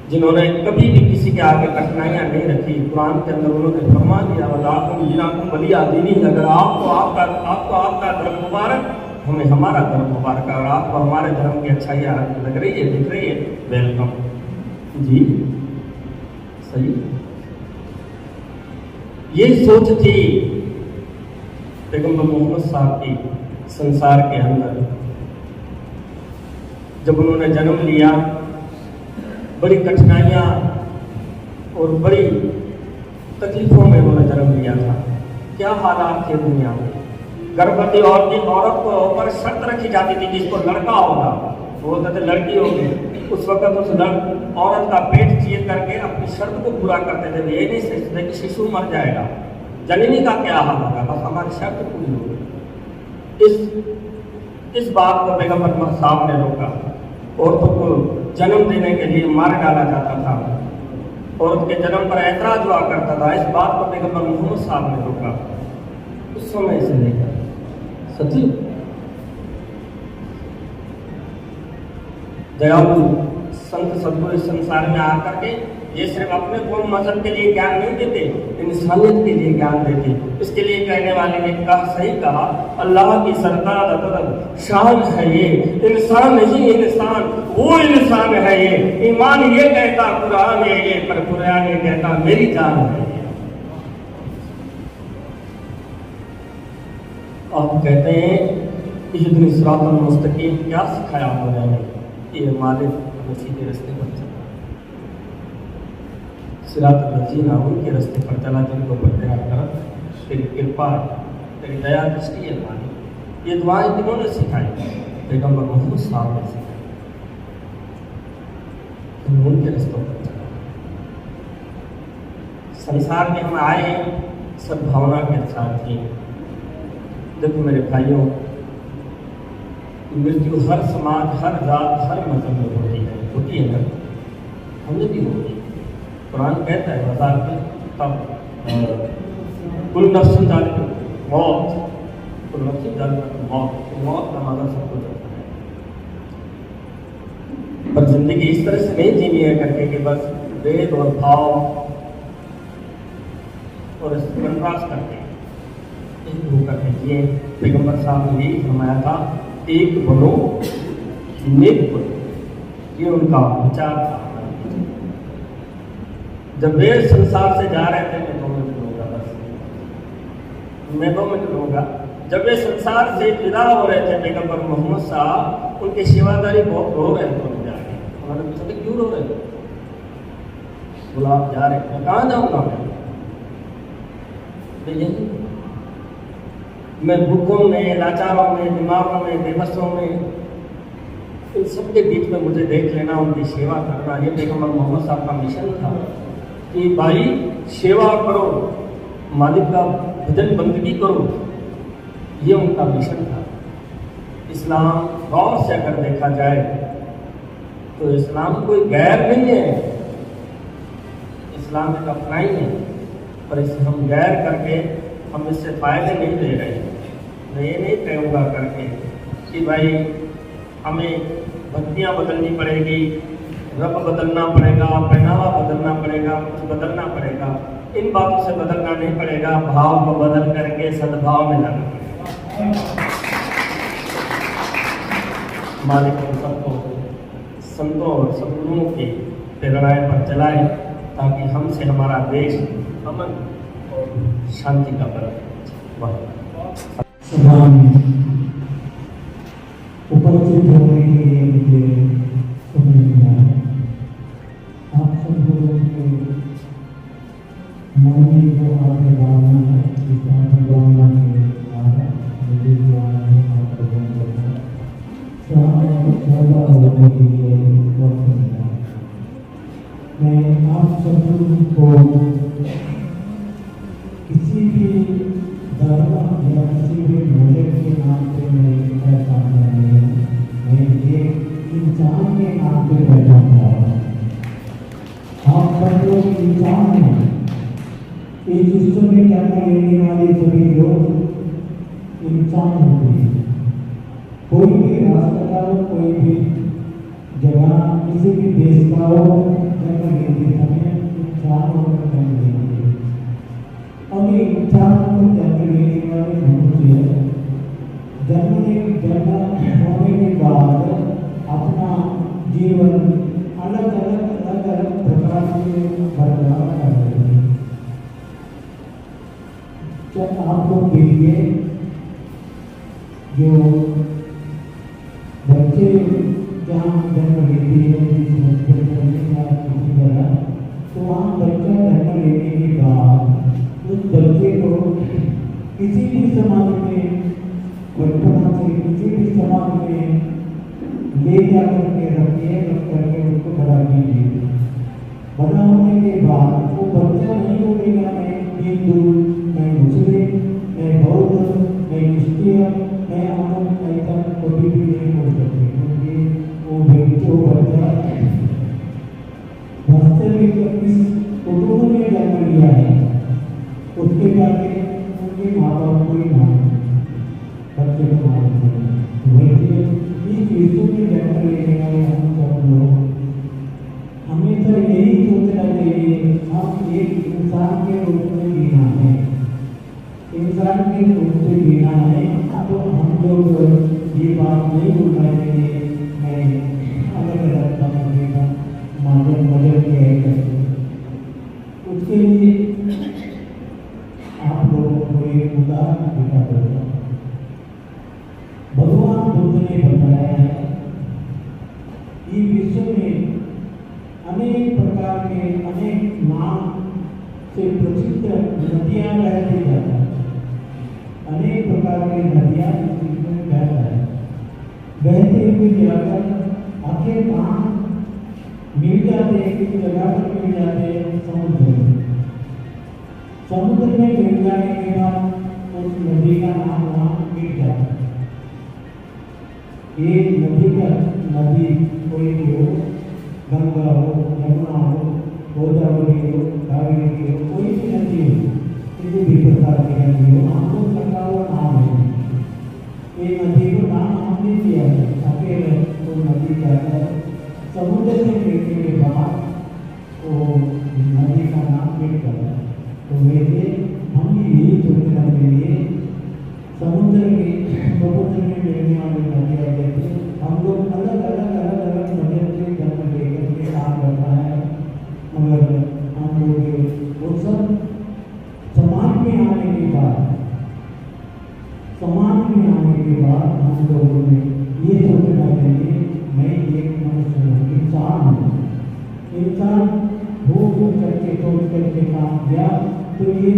जिन्होंने कभी भी किसी के आगे कठिनाइयां नहीं रखी, कुरान के अंदर उन्होंने फरमा दिया, वलाकुम बलिया दीनी, अगर आपको आपका धर्म मुबारक, हमें हमारा धर्म मुबारक, और आपको हमारे धर्म की अच्छाइयाँ लग रही है, दिख रही है, वेलकम जी। सही, ये सोच थी पैगम्बर मोहम्मद साहब की संसार के अंदर। जब उन्होंने जन्म लिया, बड़ी कठिनाइयाँ और बड़ी तकलीफों में उन्होंने जन्म लिया था। क्या हालात थे दुनिया में? गर्भवती औरत को ऊपर शर्त रखी जाती थी कि इसको लड़का होगा, वो बोलते थे लड़की होगी। उस वक्त उस औरत का पेट चीर करके अपनी शर्त को पूरा करते थे। ये नहीं सोचते कि शिशु मर जाएगा, जननी का क्या हाल होगा, बस हमारी शर्त पूरी होगी। इस बात को पैगम्बर साहब ने रोका। औरतों को जन्म देने के लिए मार डाला जाता था, औरत के जन्म पर ऐतराज हुआ करता था। इस बात को पैगम्बर मोहम्मद साहब ने रोका। उस समय से लेकर सच्ची दयालु संत सदगुरु संसार में आकर के ये सिर्फ अपने कौम मजहब के लिए ज्ञान नहीं देते, इंसानियत के लिए ज्ञान देते। इसके लिए कहने वाले ने सही कहा, अल्लाह की सरकार शान है ये, इंसान ही इंसान, वो इंसान है ये। ईमान ये कहता कुरान है ये, पर कुरान ये कहता मेरी जान है ये। आप कहते हैं इहदिन सिरातल मुस्तकीम, क्या सिखाया उन्होंने? ये मालिक हमें सीधे रास्ते पर चला, सिरातल लजीना, उनके रास्ते पर चला जिनको बरकरार कर, तेरी कृपा तेरी दया दृष्टि है मालिक। ये दुआएं किन्होंने सिखाई? पैगम्बर मोहम्मद साहब ने सिखाई। उनके रास्तों पर चला। संसार में हम आए सद्भावना के साथ ही। देखो मेरे भाइयों, मृत्यु हर समाज, हर जात, हर मजहब में होती है ना, हमें भी होती है। कुरान कहता है बाजार में तब कुल नफ्सिन जालिक मौत, कुल नफ्सिन जालिक मौत का माना सबको जाता है। पर जिंदगी इस तरह से नहीं जीनी है करके कि बस वेद और भाव और कंट्रास्ट करके एक होकर के जिए। पैगम्बर साहब ने यही फरमाया था, एक बनो नेक बनो, ये उनका विचार था। जब वे संसार से जा रहे थे, मैं 2 मिनट लूँगा, बस मैं 2 मिनट लूँगा। जब वे संसार से विदा हो रहे थे पैगम्बर मोहम्मद साहब, उनके सेवादारी बहुत रो रहे थे उन्हें जाके। हमारे पूछा क्यों रो रहे थे? बोला आप जा रहे हैं, कहाँ जाऊँगा मैं भूखों में, लाचारों में, बीमारों में, बेबसों में, इन सबके बीच में मुझे देख लेना, उनकी सेवा करना। ये पैगम्बर मोहम्मद साहब का मिशन था कि भाई सेवा करो, मालिक का भजन बंदगी करो, ये उनका मिशन था। इस्लाम गौर से अगर देखा जाए तो इस्लाम कोई गैर नहीं है, इस्लाम एक अपना ही है, पर इसे हम गैर करके हम इससे फायदे नहीं ले रहे। मैं ये नहीं कहूँगा करके कि भाई हमें भक्तियाँ बदलनी पड़ेगी, रब बदलना पड़ेगा, पहनावा बदलना पड़ेगा, कुछ बदलना पड़ेगा। इन बातों से बदलना नहीं पड़ेगा, भाव को बदल करके सद्भाव में लाना पड़ेगा। मालिक हम सबको संतों और सद्गुरुओं की प्रेरणाएं पर चलाए, ताकि हमसे हमारा देश अमन और शांति का बरकत। उपस्थित होने के लिए मुझे समय मिला है। आप सब लोगों के मन में जो आपकी भावना है, इस आपकी भावना के आधार मुझे जो है आपको बंद करना ज़्यादा होने के लिए वक्त मिला। मैं आप शत्रु को किसी भी धर्म या किसी भी मजहब के नाम पे मैं पहचानता नहीं हूँ। मैं एक इंसान के नाम पे पहचानता हूँ। आप सब लोग इंसान हैं। इस विश्व में जन्म लेने वाले सभी लोग इंसान होते हैं। कोई भी राष्ट्र का हो, कोई भी जगह, किसी भी देश का हो, जन्म लेते समय इंसान होकर जन्म लेते हैं। और ये इंसान को जन्म लेने वाले मनुष्य जन्म होने के बाद अपना जीवन अलग अलग प्रकार से बर्बाद कर रहे हैं। क्या आप लोग देखिए, जो बच्चे जहाँ जन्म लेते हैं जिस हॉस्पिटल में या किसी जगह, तो वहाँ बच्चा जन्म लेने के बाद उस बच्चे को किसी भी समाज में बचपना से किसी भी समाज में ले जाकर के रखिए, रख करके उसको बड़ा कीजिए। बड़ा होने के बाद वो बच्चा नहीं बोलेगा मैं हिंदू, मैं मुस्लिम, मैं बौद्ध, मैं क्रिश्चियन, मैं अमुक, ऐसा कभी भी नहीं बोल सकते, क्योंकि वो बच्चा वास्तविक इस कुटुंब में जन्म लिया है। उसके जाके उनके माँ बाप को ही मालूम, बच्चे को मालूम नहीं। वैसे इस विश्व में जन्म लेने वाले हम सब लोग हमेशा यही सोचना चाहिए, हम एक इंसान के रूप में जीना है, इंसान के रूप से जीना है। तो हम लोग ये बात नहीं भूलना चाहिए मैं अलग अलग धर्म का मदद किया है। उसके लिए आप लोगों को एक उदाहरण दिखा दूंगा। भगवान बुद्ध ने बताया है कि विश्व में अनेक प्रकार के अनेक नाम से प्रसिद्ध नदियां बहती जाती हैं। अनेक प्रकार की नदियां इसमें बहता है। बहते हुए जाकर आखिर कहाँ मिल जाते हैं, किस जगह पर मिल जाते हैं? समुद्र में। समुद्र में मिल जाने के बाद उस नदी का नाम वहाँ मिल जाता है। एक नदी कोई भी हो, गंगा हो, यमुना हो, गोदावरी हो, कावेरी हो, कोई भी नदी हो, किसी भी प्रकार की नदी हो, हमको सरकार वो नाम है। ये नदी को नाम हमने दिया है, अकेले वो नदी जाकर समुद्र से मिलने के बाद वो नदी का नाम मिल गया। तो वैसे हम यही सोचना चाहिए, समुद्र में मिलने वाली नदियाँ जैसे हम लोग अलग अलग नजर से जन्म लेकर के काम करता है, मगर हम लोग वो सब समाज में आने के बाद हम लोगों ने ये सोचना चाहिए मैं एक मनुष्य हूँ, इंसान हूँ। इंसान हो करके सोच करके काम किया तो ये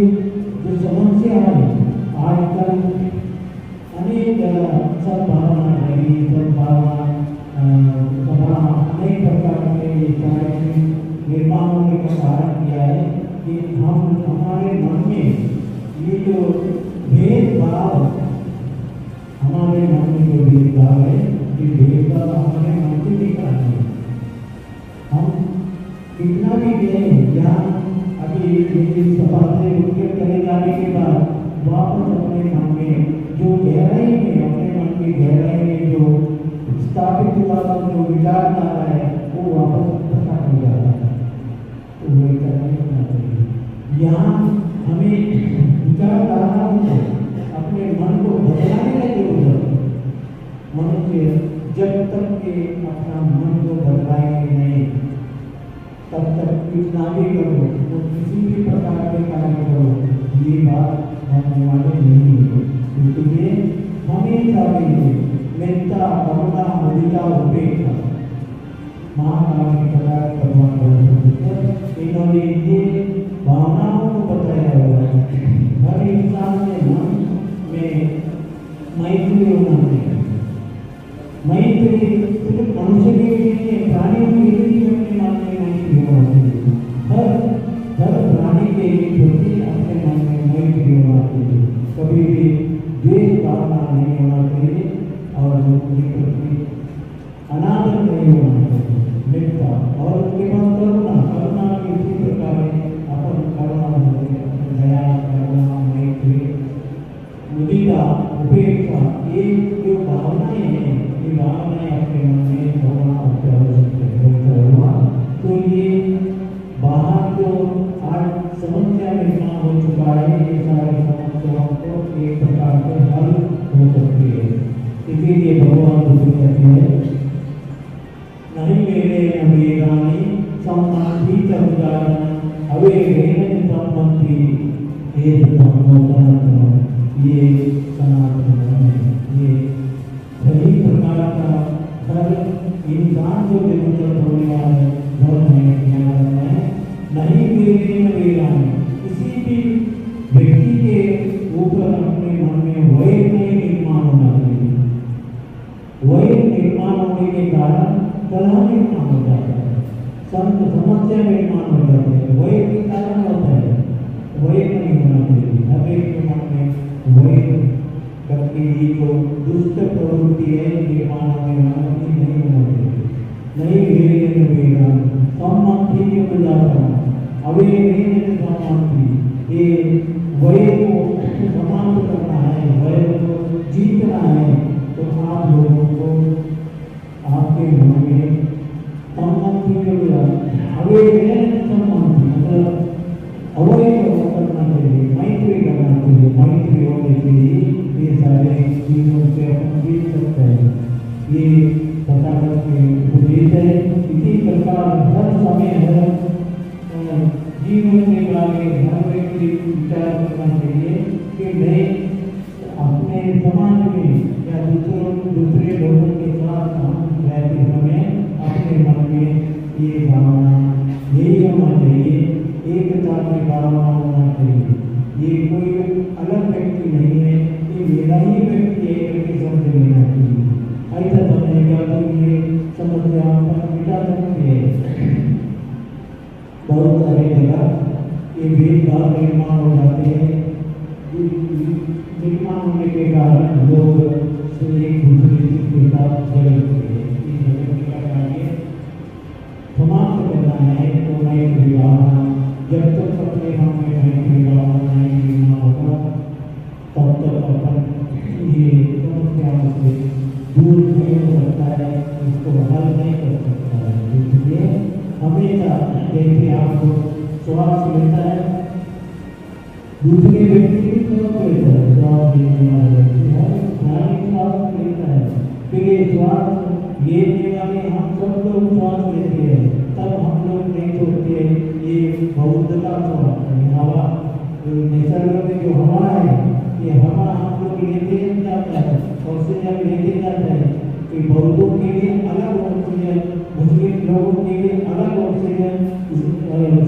जो समस्या है आजकल अनेक सद्भावना अनेक प्रकार के निर्माण होने का कारण किया है कि हम हमारे मन में ये जो भेदभाव हमारे मन में जो भेदभाव है, ये भेदभाव हमारे मन से निकला है। हम कितना भी गए यहाँ अभी इस सभा से उनके चले जाने के बाद वापस अपने मन में जो गहराई में, अपने मन की गहराई में जो स्थापित हुआ जो विचारधारा है वो वापस प्रकट हो जाता है। तो वही करना चाहिए। यहाँ हमें विचारधाराओं को अपने मन को बदलाने की जरूरत है। मनुष्य जब तक के अपना मन को बदलाएंगे नहीं, तब तक कितना भी करो, तो किसी भी प्रकार के कार्य करो, ये बात होने वाले नहीं है। इसलिए हमेशा के लिए मेत्ता, करुणा, मुदिता, उपेक्षा महाकाव्य कला भगवान इन्होंने ये भावनाओं को बताया हुआ है। हर इंसान के मन में मैत्री होना चाहिए। मैत्री सिर्फ मनुष्य के लिए, प्राणियों के लिए अपने मन में मैत्री होना चाहिए। हर कभी भी द्वेष भावना नहीं होना चाहिए और उनके प्रति अनादर नहीं होना चाहिए, मित्रता और उनके पास करुणा की इसी प्रकार अपन करुणा दया करुणा मैत्री मुदिता उपेक्षा ये जो भावनाएं हैं ये भावनाएं अपने मन में होना हुआ तो ये बाहर जो आज समस्या निर्माण हो चुका है ये सारी समस्याओं को एक प्रकार से हल हो सकती है। इसीलिए भगवान बुद्ध कहते हैं नहीं मेरे नबीरानी सम्मानी चमदान अवे रेन सम्मति एक सम्मोदन ये सनातन धर्म है। ये सही प्रकार का हर इंसान को विमुक्त होने वाला धर्म है, ज्ञान है। नहीं मेरे नबीरानी किसी भी व्यक्ति के ऊपर अपने मन में वैर नहीं निर्माण होना चाहिए। वैर निर्माण होने के कारण कलह निर्माण हो जाता है, समस्या निर्माण हो जाती है। वैर के कारण होता है, वैर नहीं होना चाहिए। हर एक के मन में वैर करके ये जो दुष्ट प्रवृत्ति है निर्माण होने वाला नहीं होना चाहिए। नहीं मेरे नबीरानी सम्मति के बजाय अवे नहीं सम्मति ये वैर को समाप्त करना है, वैर को जीतना है तो आप लोगों को आपके मन में सम्मति के बजाय अवे नहीं सम्मति मतलब अवय करना चाहिए, मैत्री करना चाहिए। मैत्री होने के लिए ये सारे चीजों से अपन जीत सकते हैं। ये तथागत के उपदेश है। इसी प्रकार हर समय हर जीवन के बारे हर व्यक्ति विचार करना चाहिए कि मैं अपने समाज में या दूसरे लोगों के साथ हम रहते समय अपने मन में ये भावना यही होना चाहिए, एकता की भावना होना चाहिए। ये कोई अलग व्यक्ति नहीं है, ये मेरा ही व्यक्ति है करके समझ लेना चाहिए। ऐसा समझेगा तो ये समस्या मिटा सकती है। बहुत सारे जगह ये भेदभाव निर्माण हो जाते हैं। निर्माण होने के कारण लोग एक दूसरे के साथ झगड़ते हैं। इस झगड़ने का कार्य समाप्त करना है तो मैत्री भावना जब तक अपने हम में मैत्री भावना नहीं निर्माण होगा तब तक अपन ये समस्याओं से दूर नहीं हो सकता है, इसको हल नहीं कर सकता है। इसलिए हमेशा जैसे आपको श्वास लेता है दूसरे व्यक्ति भी श्वास लेता है, श्वास लेने वाला व्यक्ति है प्राणी श्वास लेता है, फिर ये श्वास लेने वाले हम सब लोग श्वास लेते हैं, तब हम लोग नहीं सोचते ये बौद्ध का श्वास है। हवा निसर्ग में जो हवा है ये हवा हम लोग लेते जाता है, ऑक्सीजन लेते जाता है। कि बौद्धों के लिए अलग ऑक्सीजन, मुस्लिम लोगों के लिए अलग ऑक्सीजन,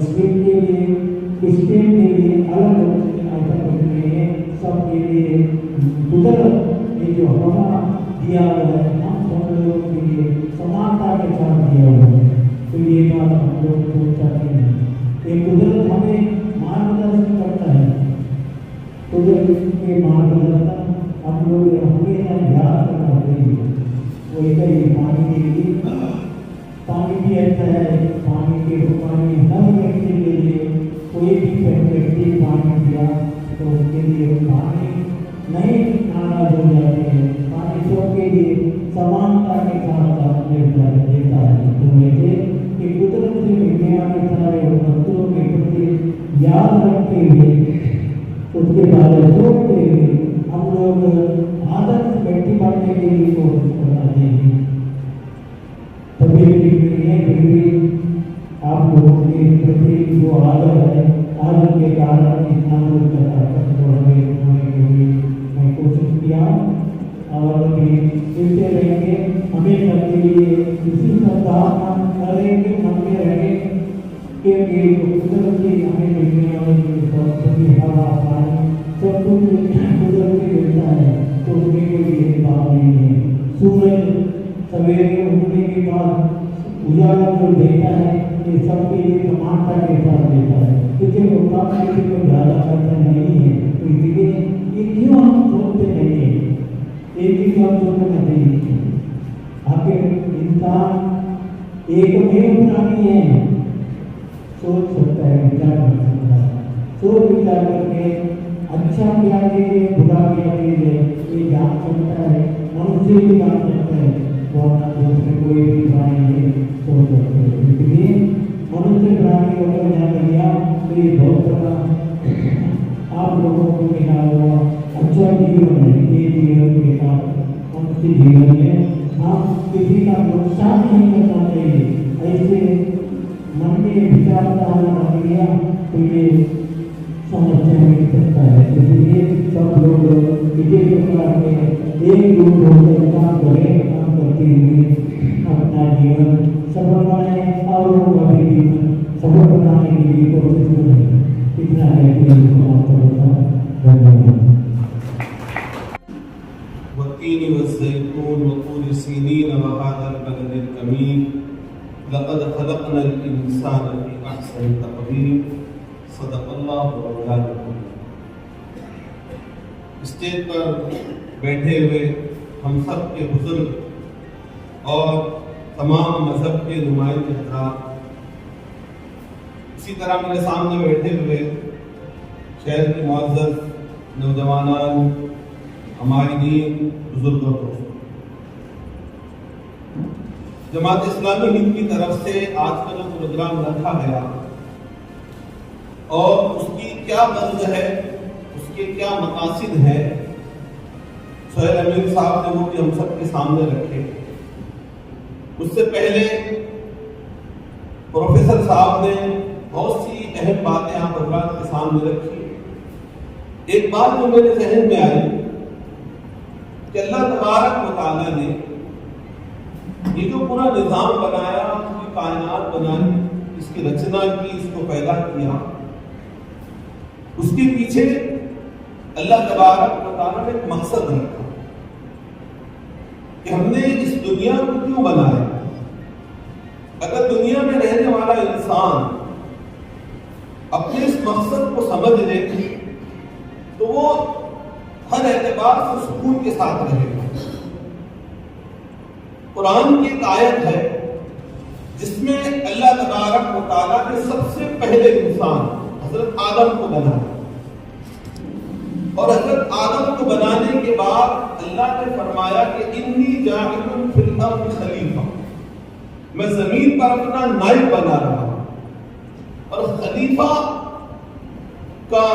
स्पेन के लिए अलग ऑक्सीजन, ऐसा कुछ नहीं है। सबके लिए कुदरत ये जो हवा दिया हुआ है हम सब लोगों के लिए समानता के साथ दिया हुआ है। तो ये बात हम लोग सोच सकते हैं। ये कुदरत हमें मार्गदर्शन करता है। कुदरत के मार्गदर्शन हम लोग हमेशा याद करना चाहिए। वैसे ही पानी के लिए पानी भी अच्छा है, पानी हर व्यक्ति के लिए कोई भी व्यक्ति पानी दिया तो उसके लिए पानी नहीं नाराज हो जाते हैं। पानी सबके लिए समानता के साथ देता है। तो वैसे कि कुदरत से मिलने वाले सारे वस्तुओं के प्रति याद रखते हुए उसके बारे में सोचते हुए हम लोग आदर्श व्यक्ति बनने के लिए कोशिश करना चाहिए। तभी आप लोगों के प्रति जो आदर है, आदर के कारण इतना मैं कोशिश किया और मिलते रहेंगे। हमेशा के लिए इसी सद्भावना करेंगे, मन में रहेंगे कि कुदरती हमें मिलने वाले हवा पानी सब कुछ कुदरती मिलता है तो उसमें कोई भेदभाव नहीं है। सूरज सवेरे उठने के बाद उजाला जो देता है ये सबके लिए समानता के साथ देता है। किसी को कम किसी को ज़्यादा करता नहीं है। तो इसलिए ये क्यों हम सोचते नहीं है, एक चीज हम सोचना चाहिए, आखिर इंसान एकमेव प्राणी है, सोच सकता है, विचार कर सकता है, सोच विचार करके अच्छा क्या चीज है, बुरा क्या चीज है, ये जान सकता है, मनुष्य भी जान सकता है, वरना दूसरे कोई भी प्राणी नहीं सोच सकते हैं। इसलिए मनुष्य प्राणी को अगर जान लिया तो ये बहुत बड़ा आप लोगों को मिला हुआ अच्छा जीवन है। ये जीवन के साथ मनुष्य जीवन में हम किसी का नुकसान नहीं करना चाहिए। ऐसे मन में विचारधारा बन गया तो ये समस्या मिल सकता है। इसलिए सब लोग इसी प्रकार के एकजुट होकर काम करें, काम करते हुए अपना जीवन सफल बनाए और उनका भी जीवन सफल बनाने के लिए कोशिश करें। इतना है कि समाप्त होता है। धन्यवाद। والتين والزيتون وطور سينين وهذا البلد الأمين لقد خلقنا الإنسان في أحسن تقويم صدق الله مولانا العظيم। स्टेज पर बैठे हुए हम सब के बुजुर्ग और तमाम मजहब के नुमाइंदे हज़रात, इसी तरह मेरे सामने बैठे हुए शहर के मुअज़्ज़ज़ नौजवानान, हमारी दीन बुजुर्ग और दोस्तों, जमात इस्लामी हिंद की तरफ से आज का जो प्रोग्राम रखा गया और उसकी क्या गर्ज है, उसके क्या मकासिद है, सोहेल अमीर साहब ने वो भी हम सब के सामने रखे। उससे पहले प्रोफेसर साहब ने बहुत सी अहम बातें आप हज़रात के सामने रखी। एक बात जो मेरे जहन में आई कि अल्लाह तबारक व तआला ने ये जो पूरा निज़ाम बनाया, पूरी कायनात बनाई, इसकी रचना की, इसको पैदा किया, उसके पीछे अल्लाह तबारक व तआला ने एक मकसद रखा कि हमने इस दुनिया को क्यों बनाया। अगर दुनिया में रहने वाला इंसान अपने इस मकसद को समझ ले तो वो हर एतबार से सुकून के साथ रहेगा। कुरान की एक आयत है जिसमें अल्लाह तबारक व तआला ने सबसे पहले इंसान हजरत आदम को बनाया और हजरत आदम को बनाने के बाद अल्लाह ने फरमाया कि इन्नी जाइलुन फिल अर्द खलीफा, मैं जमीन पर अपना नाइब बना रहा हूं। और खलीफा का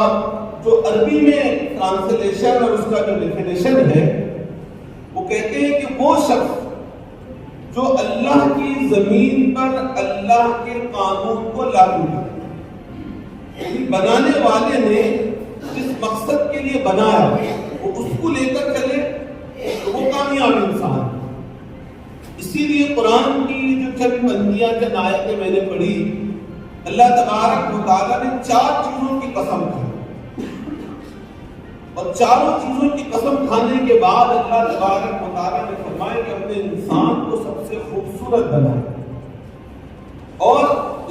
जो अरबी में ट्रांसलेशन और उसका जो डेफिनेशन है वो कहते हैं कि वो शख्स जो अल्लाह की जमीन पर अल्लाह के कानून को लागू करे। बनाने वाले ने जिस मकसद के लिए बनाया वो उसको लेकर चले तो वो कामयाब इंसान। इसीलिए कुरान की जो चंद बंदियां चंद आयतें मैंने पढ़ी, अल्लाह तबारक व तआला ने 4 चीजों की कसम खाई और चारों चीजों की कसम खाने के बाद अल्लाह तबारक व तआला ने फरमाया कि अपने इंसान को सबसे खूबसूरत बनाया। और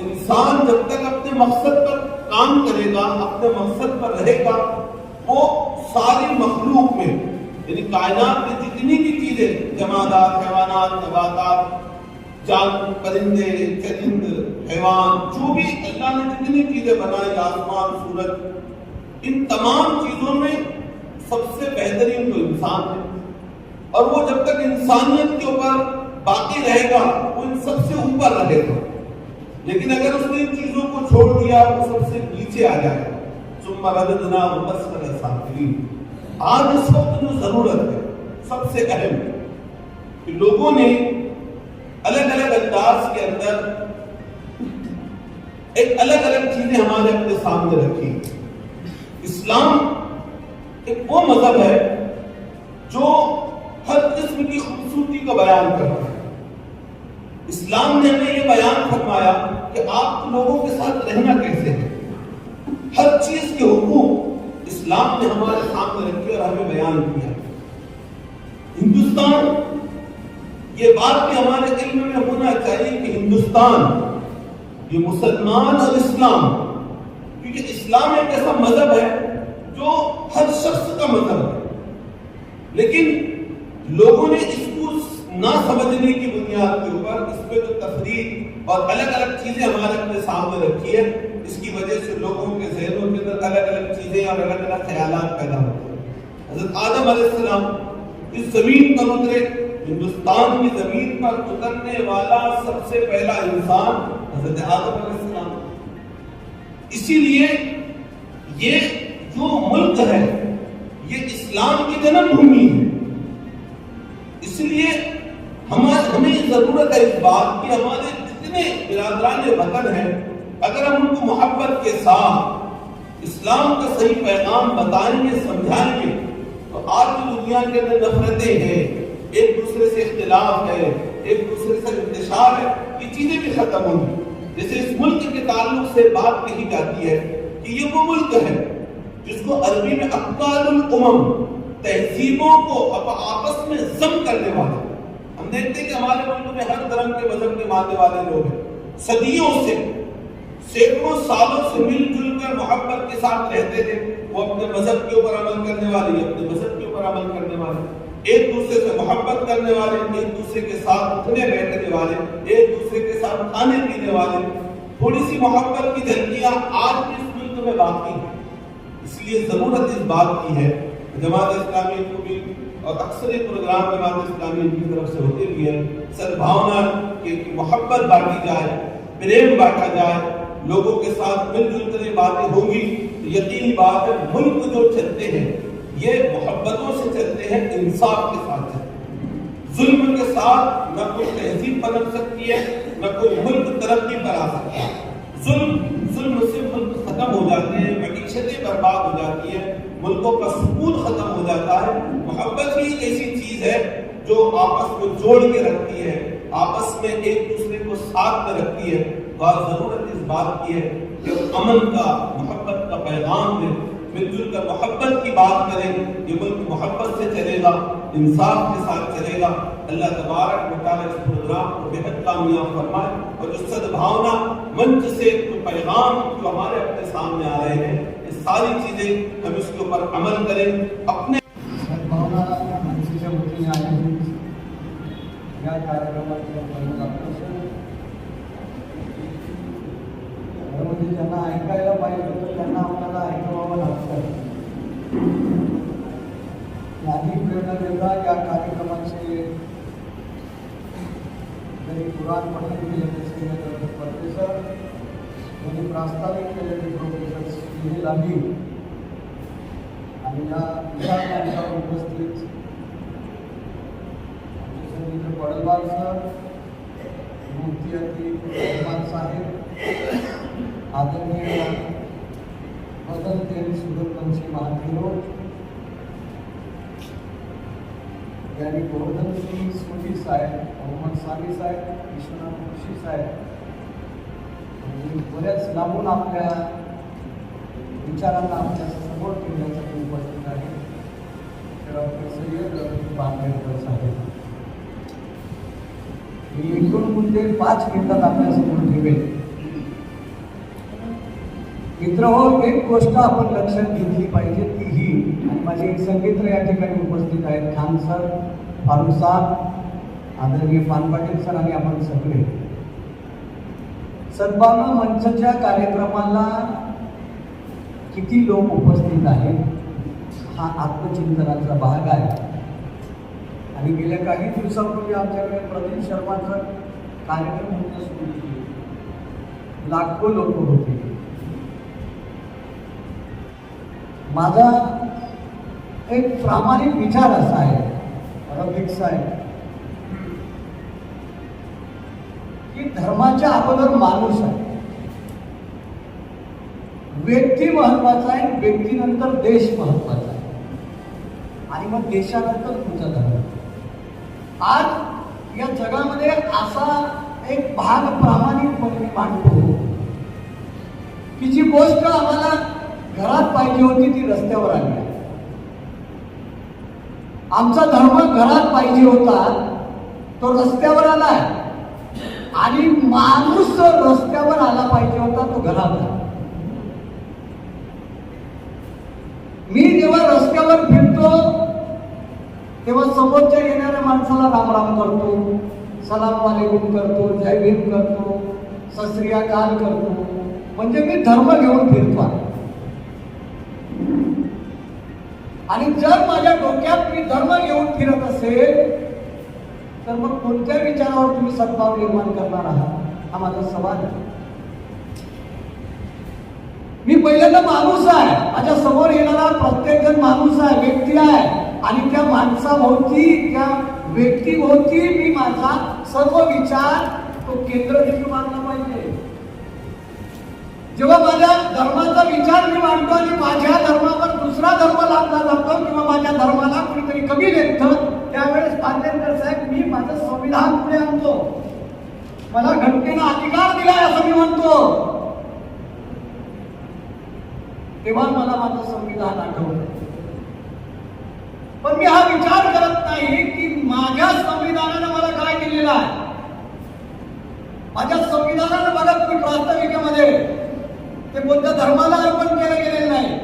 इंसान जब तक अपने मकसद पर काम करेगा, अपने मकसद पर रहेगा, वो सारी मखलूक में यानी कायनात में जितनी भी चीजें, जमादात, हैवानात, नबातात, जान, परिंदे, चरिंद, हैवान, जो भी अल्लाह ने जितनी चीजें बनाई, आसमान, सूरज, इन तमाम चीजों में सबसे बेहतरीन तो इंसान है। और वो जब तक इंसानियत के ऊपर बाकी रहेगा वो इन सबसे ऊपर रहेगा। लेकिन अगर उसने इन चीजों को छोड़ दिया वो सबसे नीचे आ जाएगा। सुम्मा रददनाहु असफला साफिलीन। आज इस वक्त जो जरूरत है सबसे अहम कि लोगों ने अलग अलग अंदाज के अंदर एक अलग अलग चीजें हमारे अपने सामने रखी। इस्लाम एक वो मजहब है जो हर किस्म की खूबसूरती को बयान करता है। इस्लाम ने हमें ये बयान फरमाया कि आप लोगों के साथ रहना कैसे है। हर चीज के हुकूक इस्लाम ने हमारे सामने रखे और हमें बयान किया। हिंदुस्तान, ये बात भी हमारे इल्म में होना चाहिए कि हिंदुस्तान ये मुसलमान और इस्लाम, क्योंकि इस्लाम एक ऐसा मजहब है जो हर शख्स का मजहब है, लेकिन लोगों ने इसको ना समझने की बुनियाद के ऊपर इसमें जो तफरीक और अलग अलग चीजें हमारे अपने सामने रखी है, इसकी वजह से लोगों के ज़हनों के अंदर अलग अलग चीजें और अलग अलग ख्यालात पैदा होते हैं। हज़रत आदम अलैहिस्सलाम इस जमीन पर उतरे, हिंदुस्तान की जमीन पर उतरने वाला सबसे पहला इंसान हज़रत आदम अलैहिस्सलाम। इसीलिए ये जो मुल्क है ये इस्लाम की जन्मभूमि है। इसलिए हमें जरूरत है इस बात की, हमारे जितने बिरादरान वतन हैं, अगर हम उनको मोहब्बत के साथ इस्लाम का सही पैगाम बताएंगे, समझाएंगे, तो आज की दुनिया के अंदर नफरतें हैं, एक दूसरे से इख्तिलाफ है, एक दूसरे से इंतशार है, ये चीजें भी खत्म होंगी। जैसे इस मुल्क के ताल्लुक से बात कही जाती है कि ये वो मुल्क है जिसको अरबी में अब्तालुल उमम, तहजीबों को आपस में जम करने वाले। हम देखते हैं कि हमारे मुल्क में हर धर्म के मजहब के मानने वाले लोग हैं, सदियों से, सैकड़ों सालों से मिलजुल कर मोहब्बत के साथ रहते थे। वो अपने मजहब के ऊपर अमल करने वाले, अपने मजहब के ऊपर अमल करने वाले, एक दूसरे से मोहब्बत करने वाले, एक दूसरे के साथ उठने बैठने वाले, एक दूसरे के साथ खाने पीने वाले। थोड़ी सी मोहब्बत की झलकियां आज भी इस मुल्क में बाकी है। इसलिए जरूरत इस बात की है, जमात इस्लामी को भी और अक्सर ये प्रोग्राम जमात इस्लामी की तरफ से होते भी है, सद्भावना की मोहब्बत बांटी जाए, प्रेम बांटा जाए, लोगों के साथ मिलजुल कर बातें होंगी तो यकीनी बात है मुल्क जो चलते हैं ये मोहब्बतों से चलते हैं, इंसाफ के साथ चलते हैं। जुल्म के साथ न कोई तहजीब पनप सकती है, न कोई मुल्क तरक्की पर आ सकता है। जुल्म से मुल्क खत्म हो जाते हैं, मईशतें बर्बाद हो जाती है, मुल्कों का सुकून खत्म हो जाता है। मोहब्बत ही ऐसी चीज है जो आपस को जोड़ के रखती है, आपस में एक दूसरे को साथ में रखती है। तो जरूरत इस बात की है कि अमन का, मोहब्बत का पैगाम दें, मिलजुल कर मोहब्बत की बात करें। ये मुल्क मोहब्बत से चलेगा, इंसाफ के साथ चलेगा। अल्लाह तबारक व तआला इस प्रोग्राम को बेहद कामयाब फरमाए और जो सद्भावना मंच से जो पैगाम जो हमारे अपने सामने आ रहे हैं, ये सारी चीजें हम इसके ऊपर अमल करें। अपने सद्भावना मनसेच्या वतीने आयोजित या कार्यक्रमाचे प्रमुख आकर्षण म्हणजे ज्यांना ऐकायला पाहिजे होतं त्यांना आपल्याला ऐकवावं लागतं। यादी प्रेरणा देता या कार्यक्रमाचे जरी कुराण पठण केले त्याचे प्रोफेसर यांनी प्रास्ताविक केलेले प्रोफेसर सुनील अली आणि या कार्यक्रमाला उपस्थित संगीत पडलवाल सर, मुफ्ती रहमान साहेब, आदरणीय बदल तेल सुगतवंशी महाथिरो, यानी गोवर्धन सिंह सोनी साहेब, मोहम्मद सामी साहेब, विश्वनाथ जोशी साहेब आणि बऱ्याच लांबून आपल्या विचारांना आपल्या समोर ठेवण्यासाठी उपस्थित आहे डॉक्टर सय्यद रफीक बांदेकर साहेब। मी एकूण मुद्दे 5 मिनिटात आपल्यासमोर ठेवेल। मित्रहो, एक गोष्ट आपण लक्षात घेतली पाहिजे ती ही, आणि माझे एक संगीतकार या ठिकाणी उपस्थित आहेत, खान सर, फारूक साहेब, आदरणीय पान पाटील सर आणि आपण सगळे। सद्भावना मंचच्या कार्यक्रमाला किती लोक उपस्थित आहेत हा आत्मचिंतनाचा भाग आहे। आणि गेल्या काही दिवसापूर्वी आमच्याकडे प्रदीप शर्माचा कार्यक्रम होता सुरू केला, लाखो लोक होते। माझा एक प्रामाणिक विचार असा आहे रफीक साहेब की धर्माच्या अगोदर माणूस आहे, व्यक्ती महत्वाचा आहे, व्यक्तीनंतर देश महत्वाचा आहे आणि मग देशानंतर तुमचा धर्म। आज या जगामध्ये असा एक भाग प्रामाणिकपणे मांडतो की जी गोष्ट आम्हाला घरात पाहिजे होती ती रस्त्यावर आली आहे। आमचा धर्म घरात पाहिजे होता तो रस्त्यावर आलाय आणि माणूस जो रस्त्यावर आला पाहिजे होता तो घरात आला। मी जेव्हा रस्त्यावर फिरतो तेव्हा समोरच्या येणाऱ्या माणसाला राम करतो, सलाम वालेकुम करतो, जय भीम करतो, सत श्री अकाल करतो, म्हणजे मी धर्म घेऊन फिरतो आहे. आणि जर माझ्या डोक्यात मी धर्म घेऊन फिरत असेल तर मग कोणत्या विचारावर तुम्ही सद्भाव निर्माण करणार आहात, हा माझा सवाल आहे. मी पहिल्यांदा माणूस आहे, माझ्या समोर येणारा प्रत्येक जण माणूस आहे, व्यक्ती आहे, आणि त्या माणसाभोवती, त्या व्यक्तीभोवती मी माझा सर्व विचार तो केंद्रबिंदू मानला पाहिजे. जेव्हा माझ्या धर्माचा विचार मी मांडतो आणि माझ्या धर्मावर दुसरा धर्म लादला जातो किंवा माझ्या धर्माला कुणीतरी कमी लेखतं, त्यावेळेस पांढरेकर साहेब मी माझं संविधान पुढे आणतो. मला घटनेनं अधिकार दिलाय असं मी म्हणतो. तेव्हा मला माझं संविधान आठवलं. पण मी हा विचार करत नाही की माझ्या संविधानानं मला काय दिलेलं आहे. माझ्या संविधानानं बघा तुम्ही प्रास्ताविकेमध्ये ते कोणत्या धर्माला अर्पण केलं गेलेलं नाही,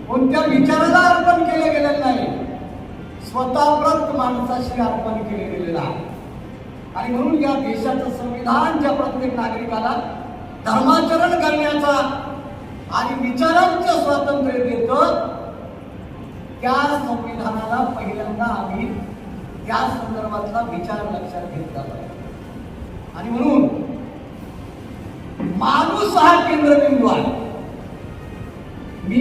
कोणत्या विचाराला अर्पण केलं गेलेलं नाही, स्वतःप्रत माणसाशी अर्पण केले गेलेलं आहे. आणि म्हणून या देशाचं संविधान ज्या प्रत्येक नागरिकाला धर्माचरण करण्याचा आणि विचारांचं स्वातंत्र्य देतं, त्या संविधानाला पहिल्यांदा आम्ही त्या संदर्भातला विचार लक्षात घेतला पाहिजे. आणि म्हणून माणूस हा केंद्रबिंदू आहे. मी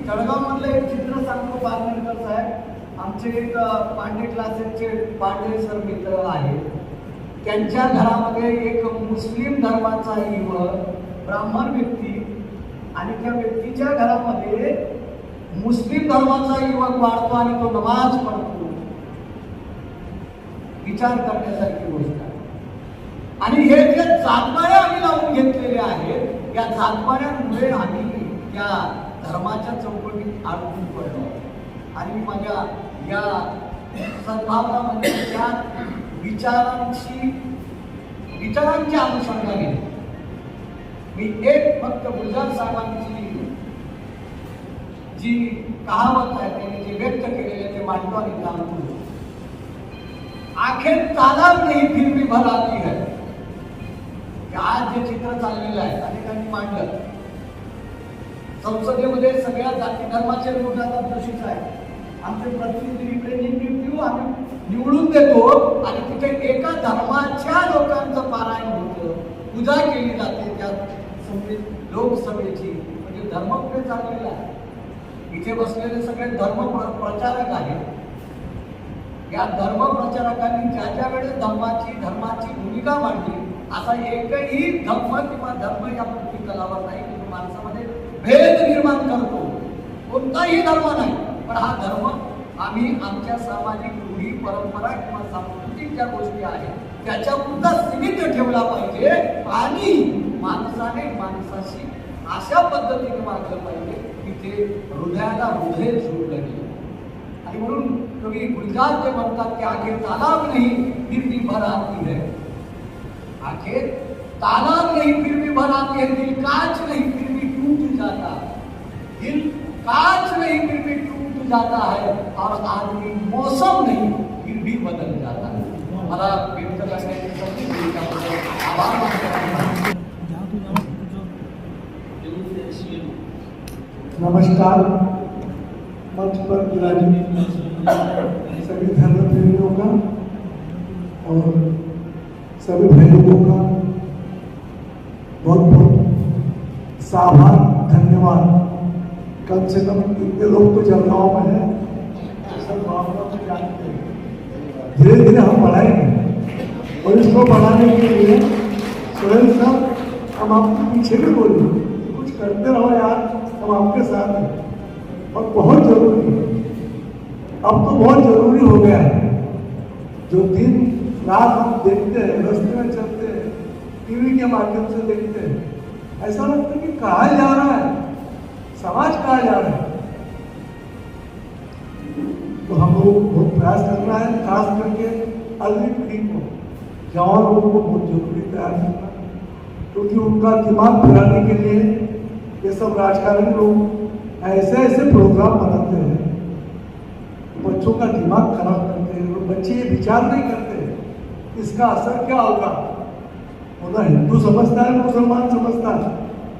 जळगाव मधलं एक चित्र सांगतो. पारनेरकर साहेब आमचे एक पांडे क्लासेसचे पांडे सर मित्र आहेत. त्यांच्या घरामध्ये एक मुस्लिम धर्माचा युवक, ब्राह्मण व्यक्ती, आणि त्या व्यक्तीच्या घरामध्ये मुस्लिम धर्माचा युवक वाढतो आणि तो नमाज पढतो. विचार करण्यासारखी गोष्ट आहे. आणि हे जे जातपाड्या आम्ही लावून घेतलेले आहेत, या जातपाड्यांमुळे आम्ही या धर्माच्या चौकटीत अडकून पडलो. आणि मी माझ्या या सद्भावना म्हणजे त्या विचारांच्या अनुषंगाने मी एक फक्त गुलजार साहेबांची जी कहावत आहे, त्यांनी जे व्यक्त केलेले ते मांडतो आणि सांगतो. आखिर तालाब नहीं फिर भी भर आती है. आज जे चित्र चाललेलं आहे अनेकांनी मांडलं. संसदेमध्ये सगळ्या जाती धर्माचे लोक जातात तशीच आहे. आमचे प्रतिनिधी इकडे निवडून आम्ही निवडून देतो आणि तिथे एका धर्माच्या लोकांचं पारायण होतं, पूजा केली जाते त्या लोकसभेची. म्हणजे धर्म पुढे चाललेला आहे. इथे बसलेले सगळे धर्म प्रचारक आहेत. या धर्म प्रचारकांनी ज्या ज्या वेळेस धर्माची भूमिका मांडली, असा एकही धर्म किंवा धर्म या पृथ्वी तलावर नाही की माणसामध्ये भेद निर्माण करतो. कोणताही धर्म नाही. पण हा धर्म आम्ही आमच्या सामाजिक रूढी, परंपरा किंवा सांस्कृतिक ज्या गोष्टी आहेत त्याच्यापुरता सीमित ठेवला पाहिजे. आणि माणसाने माणसाशी अशा पद्धतीने वागलं पाहिजे की ते हृदयाला हृदय जोडलं गेलं. आणि म्हणून कवी गुलजार जे म्हणतात की आखिर तालाब नहीं फिर भी भर आती है. आखिर तालाब नहीं फिर भी भर आती है. दिल कांच नहीं फिर भी टूट जाता. दिल कांच नहीं फिर भी टूट जाता है. और आदमी मौसम नहीं फिर भी बदल जाता है. मला व्यक्त करण्याची संधी दिली त्याबद्दल आभार मानतो. नमस्कार. मंच पर विराजित सभी धर्म प्रेमियों का और सभी भाई लोगों का बहुत बहुत साभार, धन्यवाद. कम से कम इतने लोग तो जलगांव में हैं, सब भावना को जानते हैं. धीरे धीरे हम बढ़ाएंगे और इसको बढ़ाने के लिए सोहेल साहब हम आपके पीछे भी बोलेंगे. कुछ करते रहो यार, हम आपके साथ हैं. और बहुत जरूरी है, अब तो बहुत जरूरी हो गया है. जो दिन रात हम देखते हैं, रास्ते में चलते हैं, टीवी के माध्यम से देखते हैं, ऐसा लगता है कि कहाँ जा रहा है समाज, कहाँ जा रहा है. तो हम लोग बहुत प्रयास करना है, खास करके अगली पीढ़ी को, जवान लोगों को बहुत जरूरी तैयार करना, क्योंकि उनका दिमाग फिराने के लिए ये सब राजकारणी लोग ऐसे ऐसे प्रोग्राम बनाते हैं, बच्चों का दिमाग खराब करते हैं, और बच्चे ये विचार नहीं करते इसका असर क्या होगा। वो ना हिंदू समझता है, मुसलमान समझता है,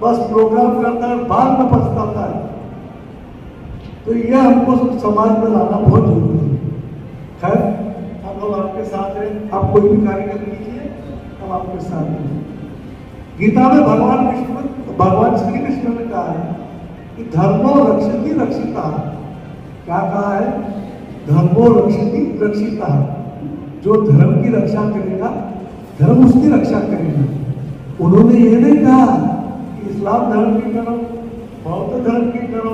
बस प्रोग्राम करता है, बाद में पछताता है। तो ये हमको समाज में लाना बहुत जरूरी है। खैर, हम लोग आपके साथ हैं, आप कोई भी कार्यक्रम कीजिए, हम आपके साथ हैं। गीता में भगवान श्री कृष्ण ने कहा है कि धर्मो रक्षति रक्षिता। क्या कहा है? धर्मो रक्षति रक्षिता। जो धर्म की रक्षा करेगा, धर्म उसकी रक्षा करेगा। उन्होंने ये नहीं कहा कि इस्लाम धर्म की करो, बौद्ध धर्म की करो,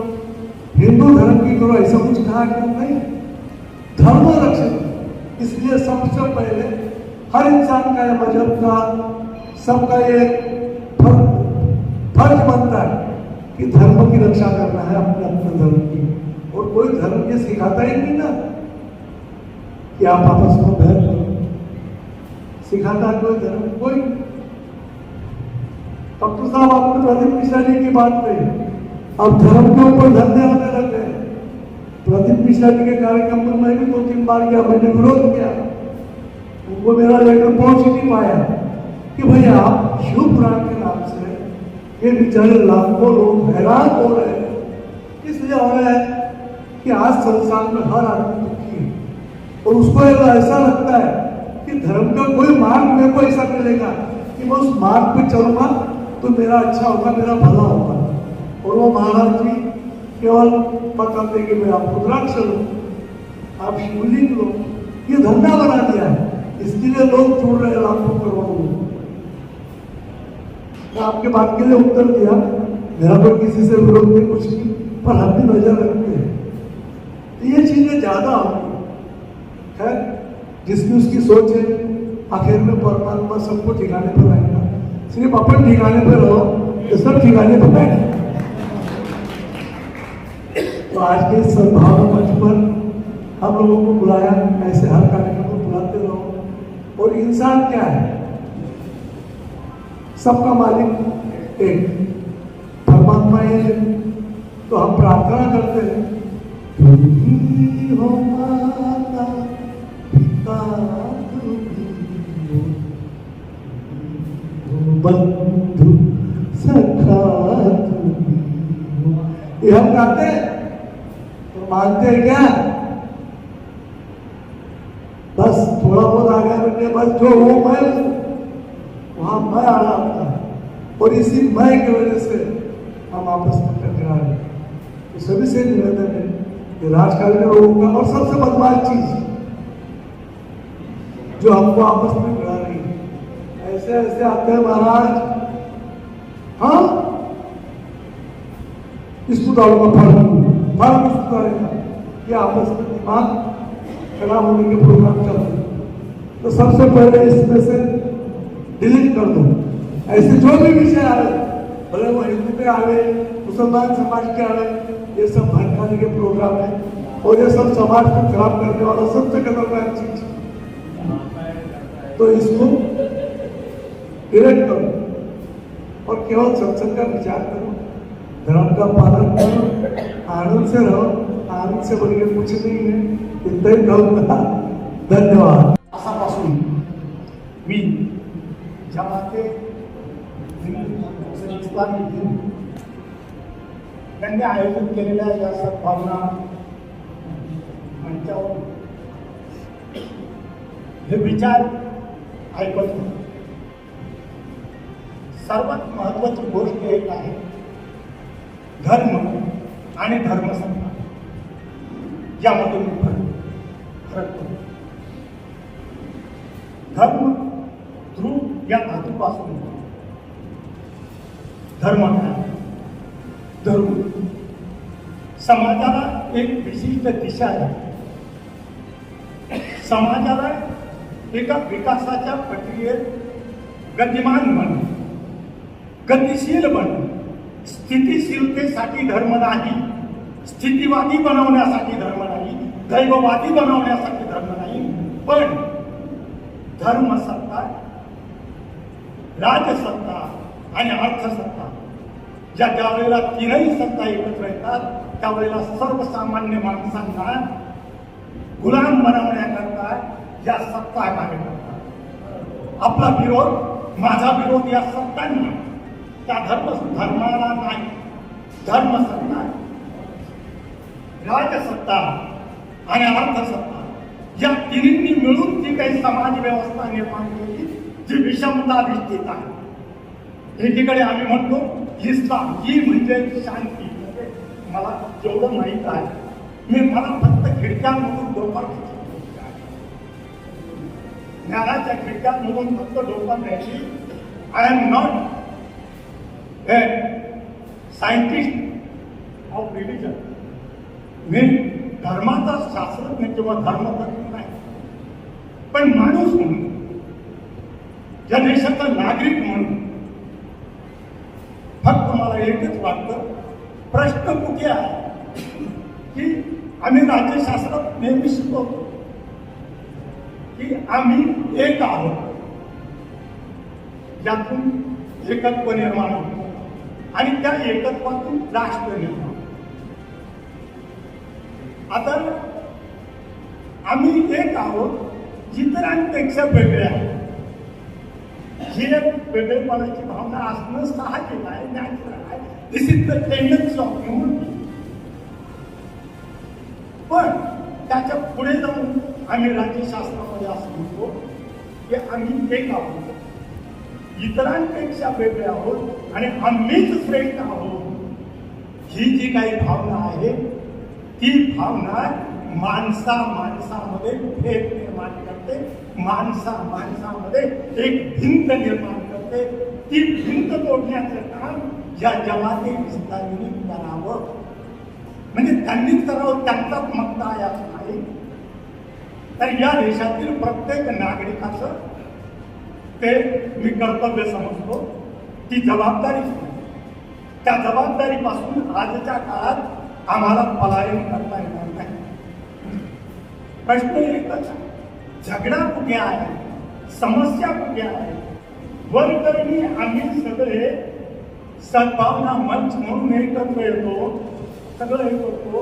हिंदू धर्म की करो, ऐसा कुछ कहा क्यों नहीं? धर्म रक्षित। इसलिए सबसे पहले हर इंसान का, मजहब का, सबका ये फर्ज बनता है कि धर्म की रक्षा करना है, अपने अपने धर्म की। और कोई धर्म ये सिखाता ही नहीं ना कि आप आपस में बैर करो, सिखाता है कोई धर्म? कोई। डॉक्टर साहब आपने प्रदीप मिश्रा जी की बात कही, अब धर्म के ऊपर धंधे आने लग गए। प्रदीप मिश्रा जी के कार्यक्रम में मैं भी 2-3 बार गया, मैंने विरोध किया, उनको मेरा लेटर पहुंच नहीं पाया कि भैया आप शिव पुराण के नाम से ये बेचारे लाखों लोग हैरान हो रहे हैं। इसलिए हो रहा है कि आज संसार में हर आदमी दुखी है, और उसको ऐसा लगता है कि धर्म का कोई मार्ग मेरे को ऐसा मिलेगा कि मैं उस मार्ग पे चलूंगा तो मेरा अच्छा होगा, मेरा भला होगा। और वो महाराज जी केवल बताते कि मैं आप रुद्राक्ष लो, आप शिवलिंग लो, ये धंधा बना दिया है। इसके लिए लोग जुड़ रहे हैं लाखों करोड़ों लोग। मैं आपके बात के लिए उत्तर दिया, मेरा कोई किसी से विरोध नहीं, कुछ नहीं, पर हम भी नजर रखते हैं तो ये चीजें ज्यादा होंगी। खैर, जिसकी उसकी सोच है, आखिर में परमात्मा सबको ठिकाने पर लाएगा। सिर्फ अपन ठिकाने पर रहो तो सब ठिकाने पर बैठे। तो आज के सद्भावना मंच पर हम लोगों को बुलाया, ऐसे हर कार्यक्रम को बुलाते रहो। और इंसान क्या है? सबका मालिक एक परमात्मा है। तो हम प्रार्थना करते हैं, तुम ही हो माता पिता, तुम ही हो बंधु सखा, तुम ही हो। ये हम गाते हैं तो मानते हैं क्या? बस थोड़ा बहुत आगे बढ़ने, बस जो हो मैं हूं वहां मैं आ रहा था, और इसी मैं की वजह से हम आपस में टकरा रहे। तो सभी से निवेदन है कि राजकारण में लोगों का, और सबसे बदमाश चीज जो हमको आपस में गिरा रही है, ऐसे ऐसे आते हैं महाराज, हाँ इसको डालूंगा, फर्क इसको डालेगा, ये आपस में दिमाग खराब होने के प्रोग्राम चल रहे। तो सबसे पहले इसमें से डिलीट कर दो। ऐसे जो भी विषय आए, भले वो हिंदू के आवे, मुसलमान समाज के आवे, ये सब भटकाने के प्रोग्राम है, और ये सब समाज को खराब करने वाला सबसे खतरनाक चीज। तो इसको डिलीट करो और केवल सत्संग का विचार करो, धर्म का पालन करो, आनंद से रहो। आनंद से बढ़िया कुछ नहीं है, इतना ही कहूंगा। धन्यवाद। आसापासून मी जमाते इस्लामी दिन त्यांनी आयोजित केलेल्या या सद्भावना मंचावर हे विचार ऐकत होतो। सर्वात महत्वाची गोष्ट एक आहे, धर्म आणि धर्मसंस्था यामध्ये फरक पडतो। धर्म ध्रुव या धातूपासून धर्म धर्म समाजाला एक विशिष्ट दिशा आहे, समाजाला एका विकासाच्या प्रक्रियेत गतिमान बन, गतिशील बन, स्थितिशीलतेसाठी धर्म नाही, स्थितिवादी बनवण्यासाठी धर्म नाही, दैववादी बनवण्यासाठी धर्म नाही, पण धर्मसत्ता, राजसत्ता आणि अर्थसत्ता ज्या वेळेला तीनही सत्ता एकत्र येतात त्यावेळेला सर्वसामान्य माणसांना गुलाम बनवण्याकरता या सत्ता कार्य करतात. आपला विरोध, माझा विरोध या सत्तांना, त्या धर्माला नाही. धर्मसत्ता, राजसत्ता आणि अर्थसत्ता या तिन्ही मिळून जी काही समाज व्यवस्था निर्माण केली, जी विषमता दिसत आहे. एकीकडे आम्ही म्हणतो इस्लाम, ही म्हणजे शांती. म्हणजे मला जेवढं माहीत आहे, मला फक्त खिडक्यांमधून डोकायची ज्ञानाच्या खिडक्यांमधून फक्त डोकायची. I am not a scientist of religion. मी धर्माचा शास्त्रज्ञ किंवा धर्मतज्ञ नाही, पण माणूस म्हणून, या देशाचा नागरिक म्हणून फक्त मला एकच वाटतं, प्रश्न कुठे आहे की आम्ही राज्यशास्त्रात नेहमी शिकवतो की आम्ही एक आहोत, यातून एकत्व निर्माण होतो आणि त्या एकत्वातून राष्ट्र निर्माण. आता आम्ही एक आहोत, इतरांपेक्षा वेगळे आहोत. ही एक वेगळेपणाची भावना असणं साहजिक आहे, नॅचरल आहे. This is the tendency of human being. पण त्याच्या पुढे जाऊन आम्ही राज्यशास्त्रामध्ये असं म्हणतो की आम्ही एक आहोत, इतरांपेक्षा वेगळे आहोत आणि आम्हीच श्रेष्ठ आहोत. ही जी काही भावना आहे ती भावना माणसामध्ये भेद निर्माण करते, माणसामध्ये एक भिंत निर्माण करते. ती भिंत तोडण्याचं काम या जमाती इस्लामींनी करावं. म्हणजे त्यांनीच करावं, त्यांचाच मक्ता आहे असं नाही. तर या देशातील प्रत्येक नागरिकाचं ते मी कर्तव्य समजतो, ती जबाबदारीच नाही. त्या जबाबदारीपासून आजच्या काळात आम्हाला पलायन करता येणार नाही. प्रश्न एकच आहे, झगडा कुठे आहे, समस्या कुठे आहे. वरकरणी आम्ही सगळे सद्भावना मंच म्हणून एकत्र येतो, सगळं हे करतो,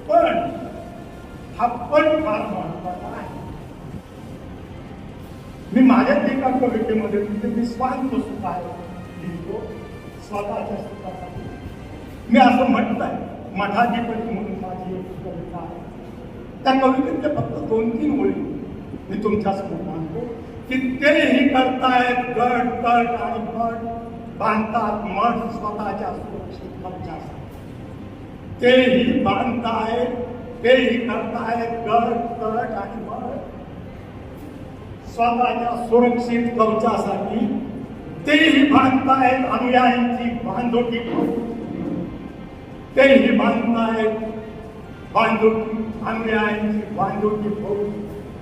पण हा पण फार महत्वाचा आहे. मी माझ्या एका कवितेमध्ये मी स्वार्थ सुख आहे लिहितो, स्वतःच्या सुखासाठी. मी असं म्हटलंय, मठाधिपती म्हणून माझी एक कविता आहे. त्या कवितेतले फक्त 2-3 ओळी मी तुमच्यासमोर मांडतो की तेही करतायत गट तट आणि मठ, बांधतात मठ स्वतःच्या सुरक्षित कवचासाठी. तेही बांधतायत, तेही करतायत गट तट आणि मठ स्वतःच्या सुरक्षित कवचासाठी. तेही बांधतायत अनुयायांची बांधोटी, तेही बांधतायत अनुयायांची बांधोटी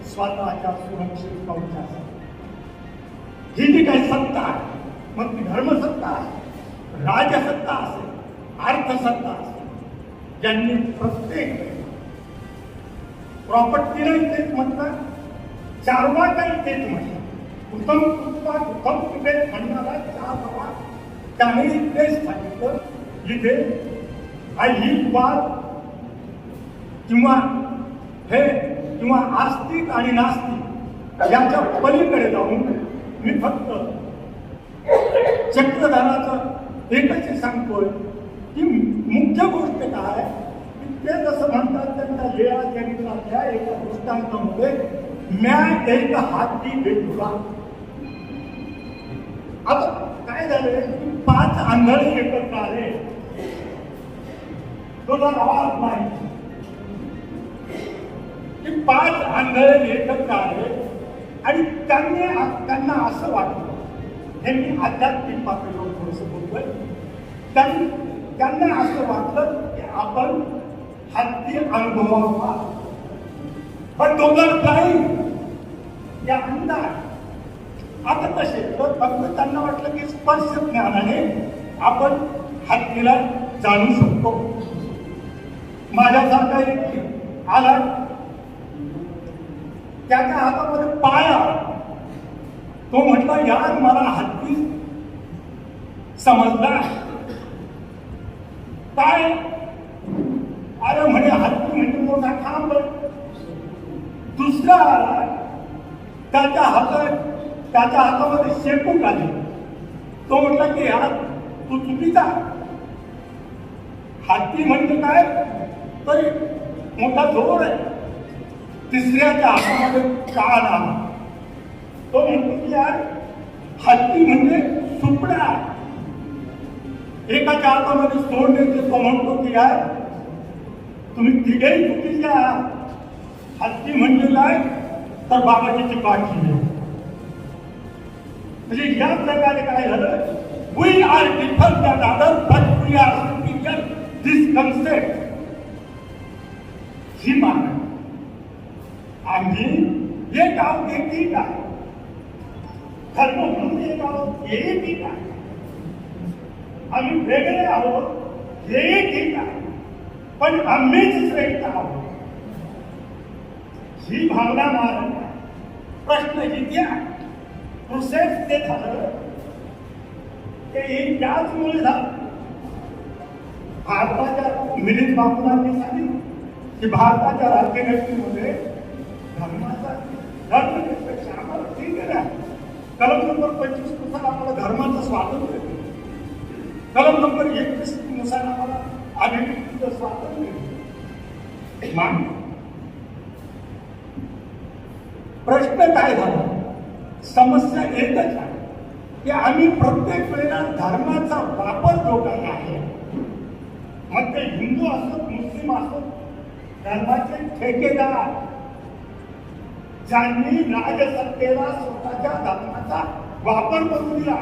स्वतःच्या सुरक्षित कवचासाठी. ही जी काही सत्ता आहे, मग ती धर्मसत्ता आहे, राजसत्ता असेल, अर्थसत्ता असेल, ज्यांनी प्रत्येक प्रॉपर्टीलाही तेच म्हणतात, चारवाकाही तेच म्हणतात. उत्तम कुबेर म्हणणारा चार त्यानेही तेच सांगितलं. जिथे ही बात किंवा हे किंवा आस्तिक आणि नास्तिक याच्या पलीकडे जाऊन मी फक्त चक्रधराचं एकच सांगतोय की मुख्य गोष्ट काय की ते जसं म्हणतात त्यांच्या लेया चरित्रातल्या एका दृष्टांतामध्ये म्या एक हाती भेटला. आता काय झालं की 5 आंधळे एकत्र आले, तुला आवाज नाही की 5 आंधळे एकत्र आले आणि त्यांना असं वाटलं, हे मी आध्यात्मिक पातळीवर थोडंसं बोलतोय, त्यांना असं वाटलं की आपण हत्ती अनुभवावा, पण दोघं नाही या अंदाज. आता कसे तर फक्त त्यांना वाटलं की स्पर्श ज्ञानाने आपण हत्तीला जाणू शकतो. माझ्यासारखा एक आला, त्याच्या हातामध्ये पाया, तो म्हटला यार मला हत्ती समजला, काय अरे म्हणे हत्ती म्हणजे मोठा खांब. दुसरा आला त्याच्या हातामध्ये शेपूट आली. तो म्हटला की हा तू चुकीचा. हत्ती म्हणजे काय तर मोठा जोर आहे. तिसऱ्याच्या हातामध्ये कान आला. तो म्हणतो की यार हत्ती म्हणजे सुपडा. एकाच्या हातामध्ये सोड देते. तो म्हणतो की यार तुम्ही तिघेही चुकीचे आहात. हत्ती म्हणजे काय तर बाबाजीची काठी आहे. म्हणजे या प्रकारे काय झालं, we are different than other but we are superior. This concept ही मागणी. आम्ही एक आहोत हे ठीक आहे. धर्म म्हणून एक आहोत हेही ठीक आहे. आम्ही वेगळे आहोत हेही ठीक आहे. पण आम्हीच श्रेष्ठ आहोत ही भावना मारत आहे. प्रश्न इथे आहे. प्रोसेस ते झालं ते त्याचमुळे झालं. भारताच्या मिलिंद बाबूरांनी सांगितलं की भारताच्या राज्यघटनेमध्ये धर्माचा धर्मनिरपेक्ष आम्हाला ठीक आहे. कलम नंबर 25 नुसार आम्हाला धर्माचं स्वातंत्र्य दिलं. कलम नंबर 21 नुसार आम्हाला अभिव्यक्तीचं स्वातंत्र्य दिलं. मान्य. प्रश्न काय झाला, समस्या एकच आहे की आम्ही प्रत्येक वेळेला धर्माचा वापर जो काही आहे, मग ते हिंदू असोत मुस्लिम असोत, धर्माचे ठेकेदार ज्यांनी राजसत्तेला स्वतःच्या धर्माचा वापर करून दिला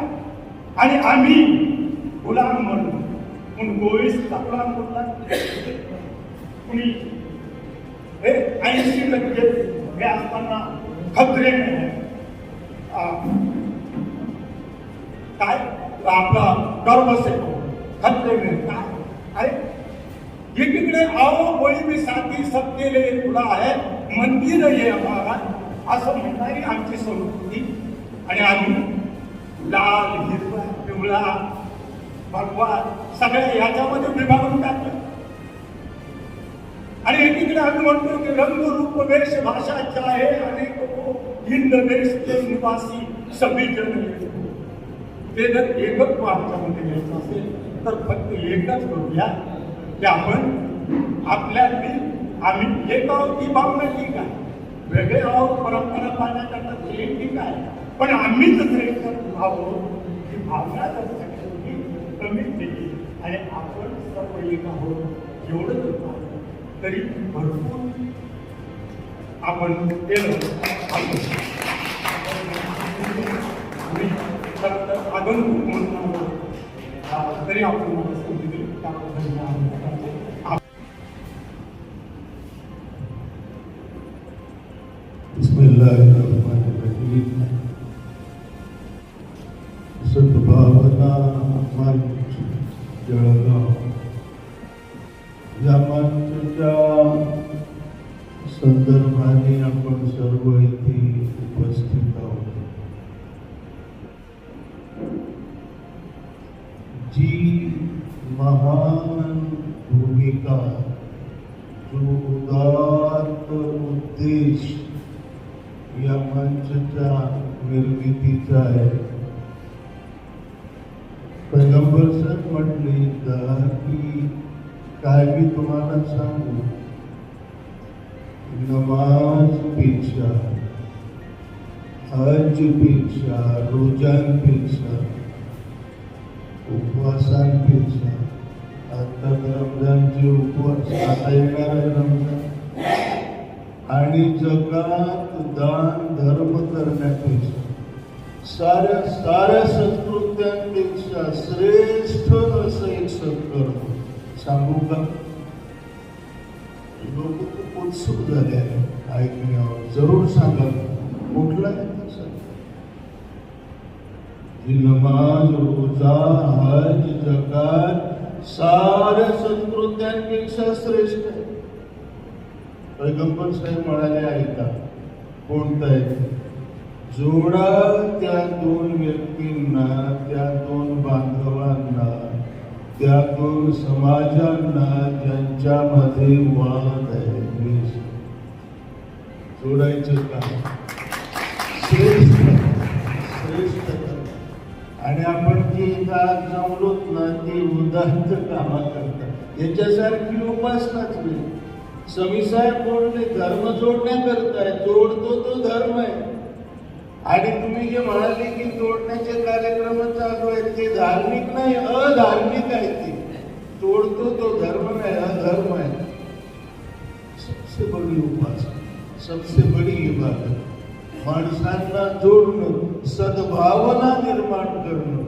आणि आम्ही गुलाम म्हणून. म्हणून गोविंदचा गुलाम बोलला. कुणी 80% हे असताना खत्रे काय आपला गर्व सेको खत्रे काय अरे एकीकडे आओ कोई भी साथी सबके लिए खुला है मंदिर हे आम्हाला असं म्हणणारी आमची संस्कृती. आणि आम्ही लाल हिरवा पिवळा भगवा सगळ्या याच्यामध्ये विभागून टाकलं. आणि एकीकडे आम्ही म्हणतो की रंग रूप वेश भाषा चाहे अनेक को हिंद देश के निवासी सभी जन. ते जर एकच आमच्यामध्ये घ्यायचं असेल तर फक्त एकच करूया की आपण आपल्यातली आम्ही एक आहोत ही भावना ठीक आहे. वेगळे आहोत परंपरा पाळण्याकरता ते ठीक आहे. पण आम्हीच श्रेष्ठ आहोत ही भावना जर सगळ्यांनी कमी केली आणि आपण सर्व एक आहोत एवढंच तरी भरपूर आपण केलं. आगंतुक म्हणून तरी आपण मला संधी दिली त्याबद्दल बिस्मिल्लाहिर्रहमानिर्रहीम. सद्भावना मंच जळगाव या मंचच्या संदर्भाने आपण सर्व इथे उपस्थित आहोत. जी महान भूमिका, जो उदात्त उद्देश या मंचच्या निर्मितीचा आहे. पैगंबर साहेब म्हटले की काय मी तुम्हाला सांगू, नमाजपेक्षा, हजपेक्षा, रोजांपेक्षा, उपवासांपेक्षा, आता रमजानचे उपवास, आता येणार आहे रमजान, आणि जगात दान धर्म करण्यापेक्षा, साऱ्या संस्कृत्यांपेक्षा श्रेष्ठ असं एक सत्कर्म सांगू का? लोक खूप उत्सुक झाले आहे ऐकण्यावर. जरूर सांगा कुठला आहे तसं. जी नमाज, रोजा, हज जगात साऱ्या संस्कृत्यांपेक्षा श्रेष्ठ आहे. पैगंबर साहेब म्हणाले ऐका, कोणतं आहे? जोडा त्या दोन व्यक्तींना, त्या दोन बांधवांना त्या दोन समाजांना ज्यांच्यामध्ये वाद आहे, द्वेष, जोडायचं काम श्रेष्ठ श्रेष्ठ आणि आपण जे इथं जमलोत ना ते उदात्त कामा करतात. याच्यासारखी उपासनाच नाही. स्वामी साहेब बोलले धर्म जोडण्याकरता आहे, जोडतो तो धर्म आहे. आणि तुम्ही जे म्हणाले की जोडण्याचे कार्यक्रम चालू आहेत ते धार्मिक नाही, अधार्मिक आहे. ते तोडतो तो धर्म नाही, अधर्म आहे. सबसे बडी उपासना, सबसे बडी इबादत माणसांना जोडणं, सद्भावना निर्माण करणं.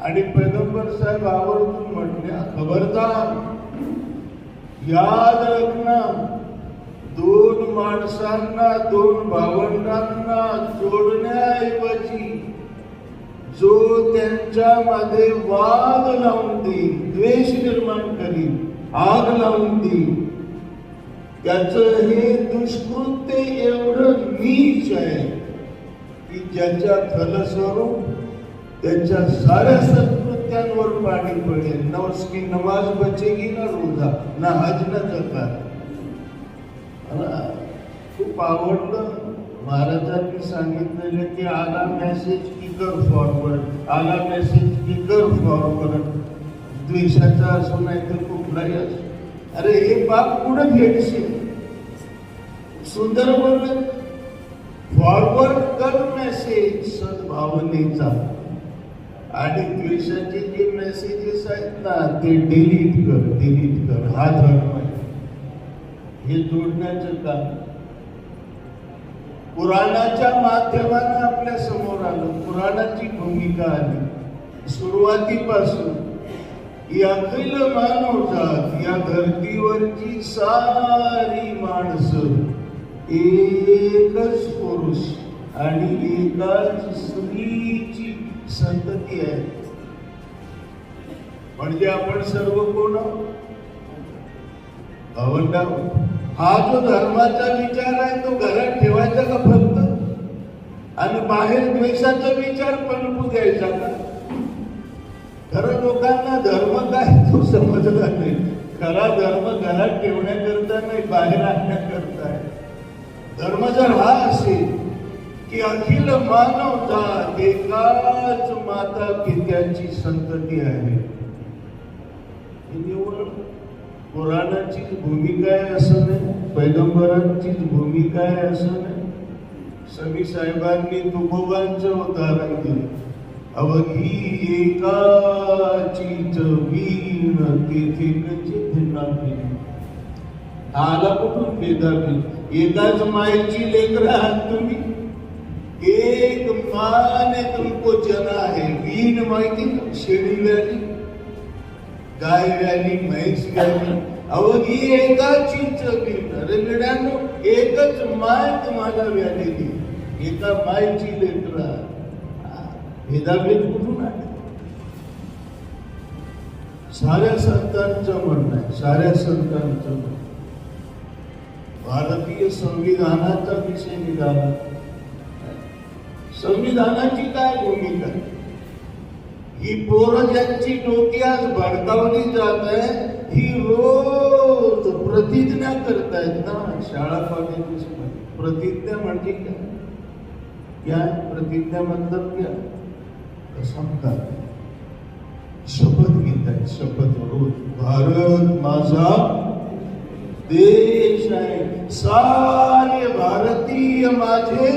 आणि पैगंबर साहेब आवर्जून म्हटल्या, खबरदार याद रखना, दोन माणसांना, दोन भावंडांना जोडण्याऐवजी जो त्यांच्यामध्ये वाद लावून देईल, द्वेष निर्माण करील, आग लावून देईल, त्याचं हे दुष्कृत्य एवढं नीच आहे की ज्याच्या फलस्वरूप त्याच्या साऱ्या सत्कृत्यांवर पाणी पडेल. न उसकी नमाज बचेगी, ना रोजा, ना हज, ना जकात. खूप आवडलं महाराजांनी सांगितलेलं की आला मेसेज की कर फॉरवर्ड, आला मेसेज की कर फॉरवर्ड. द्वेषाचा असो नाही तर कुठलाही असो. अरे हे बाप पुढे भेटशील. सुंदर बोलले, फॉरवर्ड कर मेसेज सद्भावनेचा, आणि द्वेषाचे जे मेसेजेस आहेत ना ते डिलीट कर. हा धर्म आहे. हे जोडण्याचं काम पुराणाच्या माध्यमानं आपल्या समोर आलं. पुराणाची भूमिका आली सुरुवातीपासून. ही अखिल मानवजात, या धर्तीवरची सारी माणसं एकच पुरुष आणि एकाच स्त्रीची संतती आहे. म्हणजे आपण सर्व कोण भावंडा. हा जो धर्माचा विचार आहे तो घरात ठेवायचा का फक्त, आणि बाहेर द्वेषाचा विचार पलपू द्यायचा का? खरं लोकांना धर्म काय तो समजला नाही. खरा धर्म घरात ठेवण्याकरता नाही, बाहेर आणण्याकरता आहे. धर्म जर हा असेल की अखिल मानवजात एकाच माता पित्याची संतती आहे, निवड पुराणाचीच भूमिका आहे असं नाही, पैगंबरांचीच भूमिका आहे असं नाही. स्वामी साहेबांनी तुकोबांचं उदाहरण दिलं. अवघी एकाचीच वीण तेथे भेदाभेद. आला कुठून भेदाभेद? एकाच मायेची लेकर आहात तुम्ही. एक माने तुमको जना है. वीण माहिती का? शेळी व्याली, गाय व्याली, म्हैस व्याली. अवघी एकाचीच वीण. अरे मिळानो, एकच माय तुम्हाला व्यालेली, एका मायची लेकर आहात. भेदाभेद कुठून आहे? साऱ्या संतांचं म्हणणं आहे, साऱ्या संतांचं म्हणणं. भारतीय संविधानाचा विषय निघाला. संविधानाची काय भूमिका? ही पोरं ज्यांची डोकी आज भडकावली जात आहे, ही रोज प्रतिज्ञा करतायत ना शाळा कॉलेजेसमध्ये. प्रतिज्ञा म्हणजे काय? क्या प्रतिज्ञा मतलब क्या? समजा शपथ घेत आहेत. शपथ रोज भारत माझा देश आहे, सारे भारतीय माझे.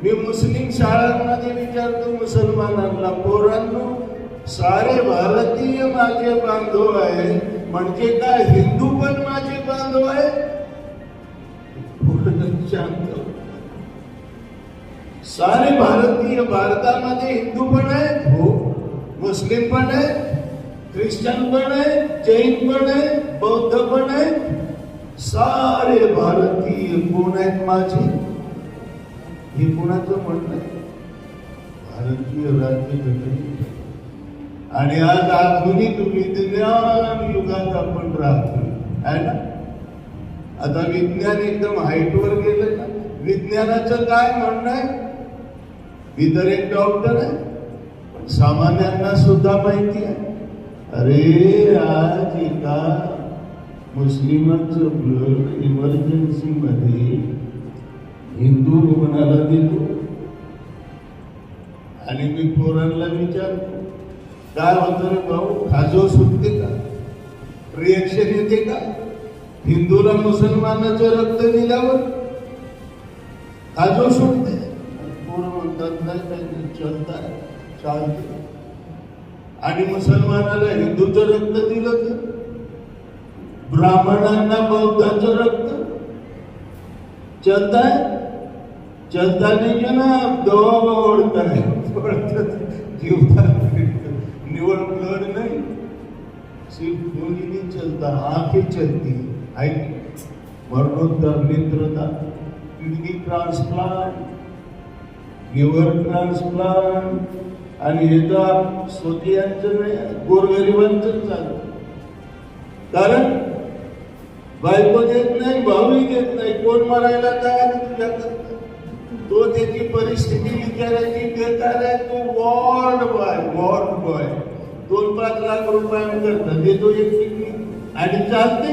मी मुस्लिम शाळांमध्ये विचारतो मुसलमानांना, पोरांनो सारे भारतीय माझे बांधव आहे म्हणजे काय? हिंदू पण माझे बांधव आहे? शांत. सारे भारतीय, भारतामध्ये हिंदू पण आहेत, हो, मुस्लिम पण आहेत, ख्रिश्चन पण आहेत, जैन पण आहेत, बौद्ध पण आहेत. सारे भारतीय कोण आहेत माझे? हे कोणाचं म्हणणं आहे? भारतीय राज्यघटना. आणि आज आधुनिक विज्ञान युगात आपण राहतो आहे ना. आता विज्ञान एकदम हाईटवर गेलं ना. विज्ञानाचं काय म्हणणं आहे? मी तर एक डॉक्टर आहे, सामान्यांना सुद्धा माहिती आहे. अरे आज एका मुस्लिमांचं ब्लड इमर्जन्सी मध्ये हिंदू रुग्णाला देतो आणि मी पोरांना विचारतो काय होतं रे भाऊ, खाजो सुटते का, रिएक्शन येते का हिंदूला मुसलमानाचं रक्त दिल्यावर? खाजो सुटते. पोरं म्हणतात नाही काही चालतं चालतं. आणि मुसलमानाला हिंदूचं रक्त दिलं तर, ब्राह्मणांना बौद्धाचं रक्त चलता है, चलता नहीं है ना, दवा ओढता है, निवड ब्लड नहीं, सिर्फ गोली नहीं चलता, आंखें चलती है. मरणोत्तर नेत्रता, किडनी ट्रान्सप्लांट, लिव्हर ट्रान्सप्लांट, आणि हे तर स्वतःचं नाही गोरगरिबांचं चालतं. कारण बायको देत नाही, भाऊही देत नाही, कोण मरायला तयार तुझ्याकडे? तो त्याची परिस्थिती विचारायची बेकार आहे. तो वॉर्ड बॉय 2-5 लाख रुपयांकरता देतो एक किडनी आणि चालते.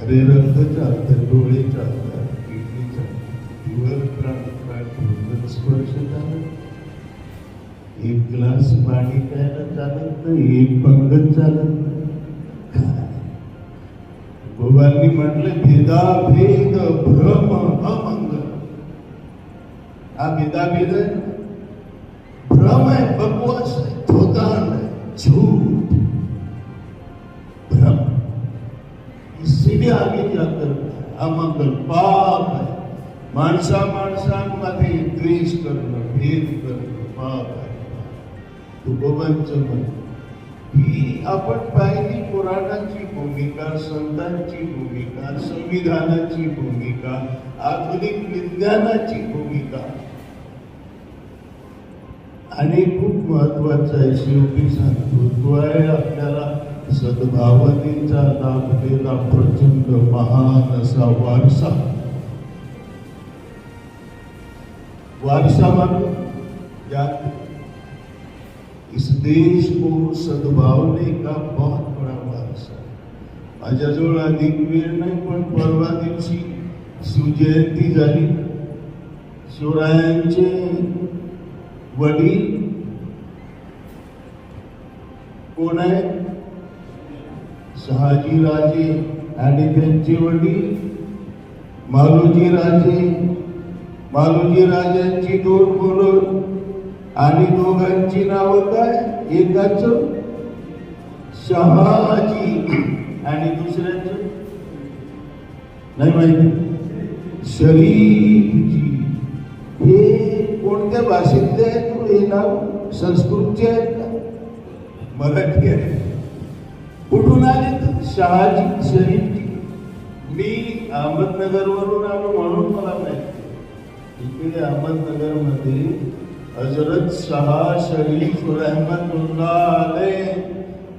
अरे रक्त चालतं, डोळे चालतात, किडनी चालतात, लिव्हर ट्रान्सप्लांट स्पर्श झाला, एक ग्लास पाणी प्यायला चालत नाही, एक पंगत चालत नाही. भगवाननी म्हटलं भेदाभेद भ्रम अमंगल. हा भेदाभेद आहे, भ्रम आहे, बकवास आहे, थोतांड आहे, झूठ, भ्रम. इसलिए आगे जाकर अमंगल पाप आहे. माणसांमध्ये द्वेष करणं, भेद करणं पाप आहे. तुकोबांचं म्हण ही आपण पाहिली पुराणाची भूमिका, संतांची भूमिका, संविधानाची भूमिका, आधुनिक विज्ञानाची भूमिका. आणि खूप महत्वाचं आहे, शेवटी सांगतो तो आहे आपल्याला सद्भावनेचा लाभलेला प्रचंड महान असा वारसा मानून इस देश को सद्भावने का बहुत बड़ा वारसा. माझ्याजवळ अधिक वेळ नाही, पण परवा दिवशी शिवजयंती झाली. शिवरायांचे वडील कोण आहे? शहाजी राजे आणि त्यांचे वडील मालोजी राजे. मालोजी राजांची 2 मुलं आणि दोघांची नावं काय? एकाचं शहाजी आणि दुसऱ्याचं नाही माहिती, शरीफजी. हे कोणत्या भाषेतले आहेत? हे नाव संस्कृतचे आहेत का मराठी आहे? कुठून आले? शहाजी शरीफजी. मी अहमदनगरवरून आलो म्हणून मला माहिती. इकडे अहमदनगरमध्ये हजरत शाह शरीफ रहमतुल्लाह अलैह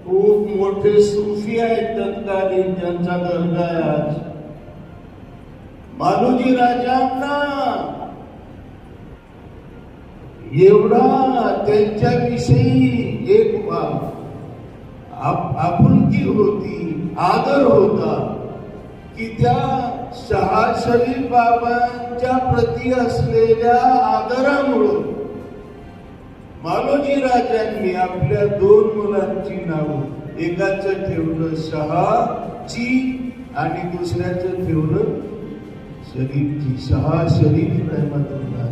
खूप मोठे सूफी आहेत तत्कालीन, ज्यांचा दर्गा आहे आज. मालोजी राजांना एवढा त्यांच्याविषयी एक आपुलकी होती, आदर होता की त्या शाह शरीफ बाबांच्या प्रती असलेल्या आदरामुळं मालोजी राजांनी आपल्या 2 मुलांची नावं, एकाचं ठेवलं शहाजी आणि दुसऱ्याचं ठेवलं शरीफजी. शाह शरीफ रहमतुल्लाह.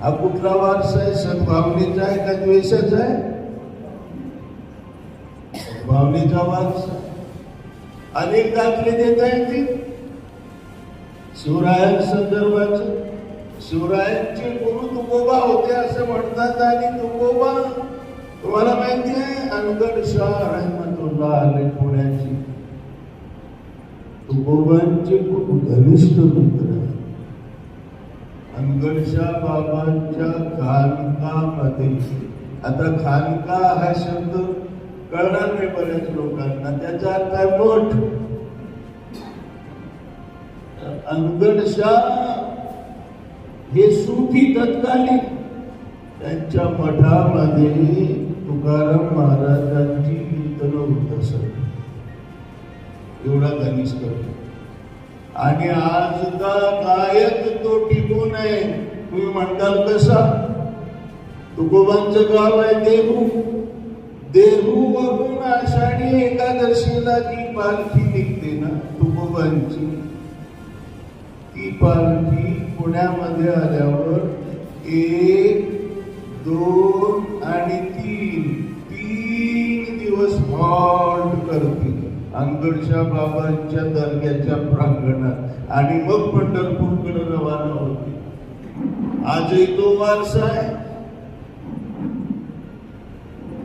हा कुठला वारसा आहे? सद्भावनेचा आहे का द्वेषाचा आहे? सद्भावनेचा वारसा. अनेक दाखले देता येतील शिवरायांसंदर्भाचं. शिवरायांचे गुरु तुकोबा होते असं म्हणतात. आणि तुकोबा तुम्हाला माहिती आहे अनगड शाह रहमतुल्लाह अलैह पुण्याची तुकोबांचे खूप घनिष्ठ मित्र आहेत. अनगडशाह बाबांच्या खानकामध्ये, आता खानका हा शब्द कळणार नाही बऱ्याच लोकांना, त्याचा अर्थ आहे मठ. अनगडशाह हे सूफी तत्कालीन त्यांच्या मठामध्ये तुकाराम महाराजांची कीर्तन होत असत, एवढा घनिष्ठ करतो. आणि आज का गायक तो टिकून आहे. तुम्ही म्हणताल कसा? तुकोबांचं गाव आहे देहू. देहूवरून आषाढी एकादशीला जी पालखी निघते ना तुकोबांची, ती पालखी पुण्यामध्ये आल्यावर 1, 2 आणि 3 दिवस हॉल्ट करते अंगडशा बाबांच्या दर्ग्याच्या प्रांगणात आणि मग पंढरपूरकडे रवाना होते. आजही तो वारसा आहे.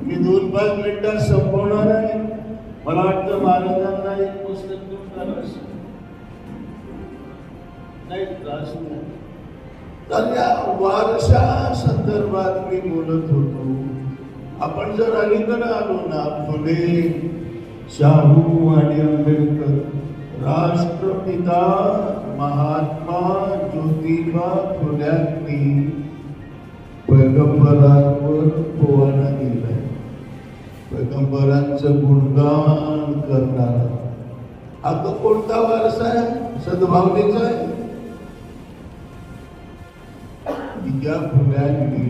मी 2-5 मिनिटात संपवणार आहे. मला वाटतं महाराजांना एक पुस्तक देऊन झालं नाही, त्रास नाही. तर या वारसा संदर्भात मी बोलत होतो. आपण जर अलीकडे आलो ना, फुले, शाहू आणि आंबेडकर, राष्ट्रपिता महात्मा ज्योतिबा फुल्यांनी पैगंबरांवर पोवाडा दिलाय. पैगंबरांचं गुणगान करणारा हा तो कोणता वारसा आहे? सद्भावनेचा आहे. ज्या फुल्यांनी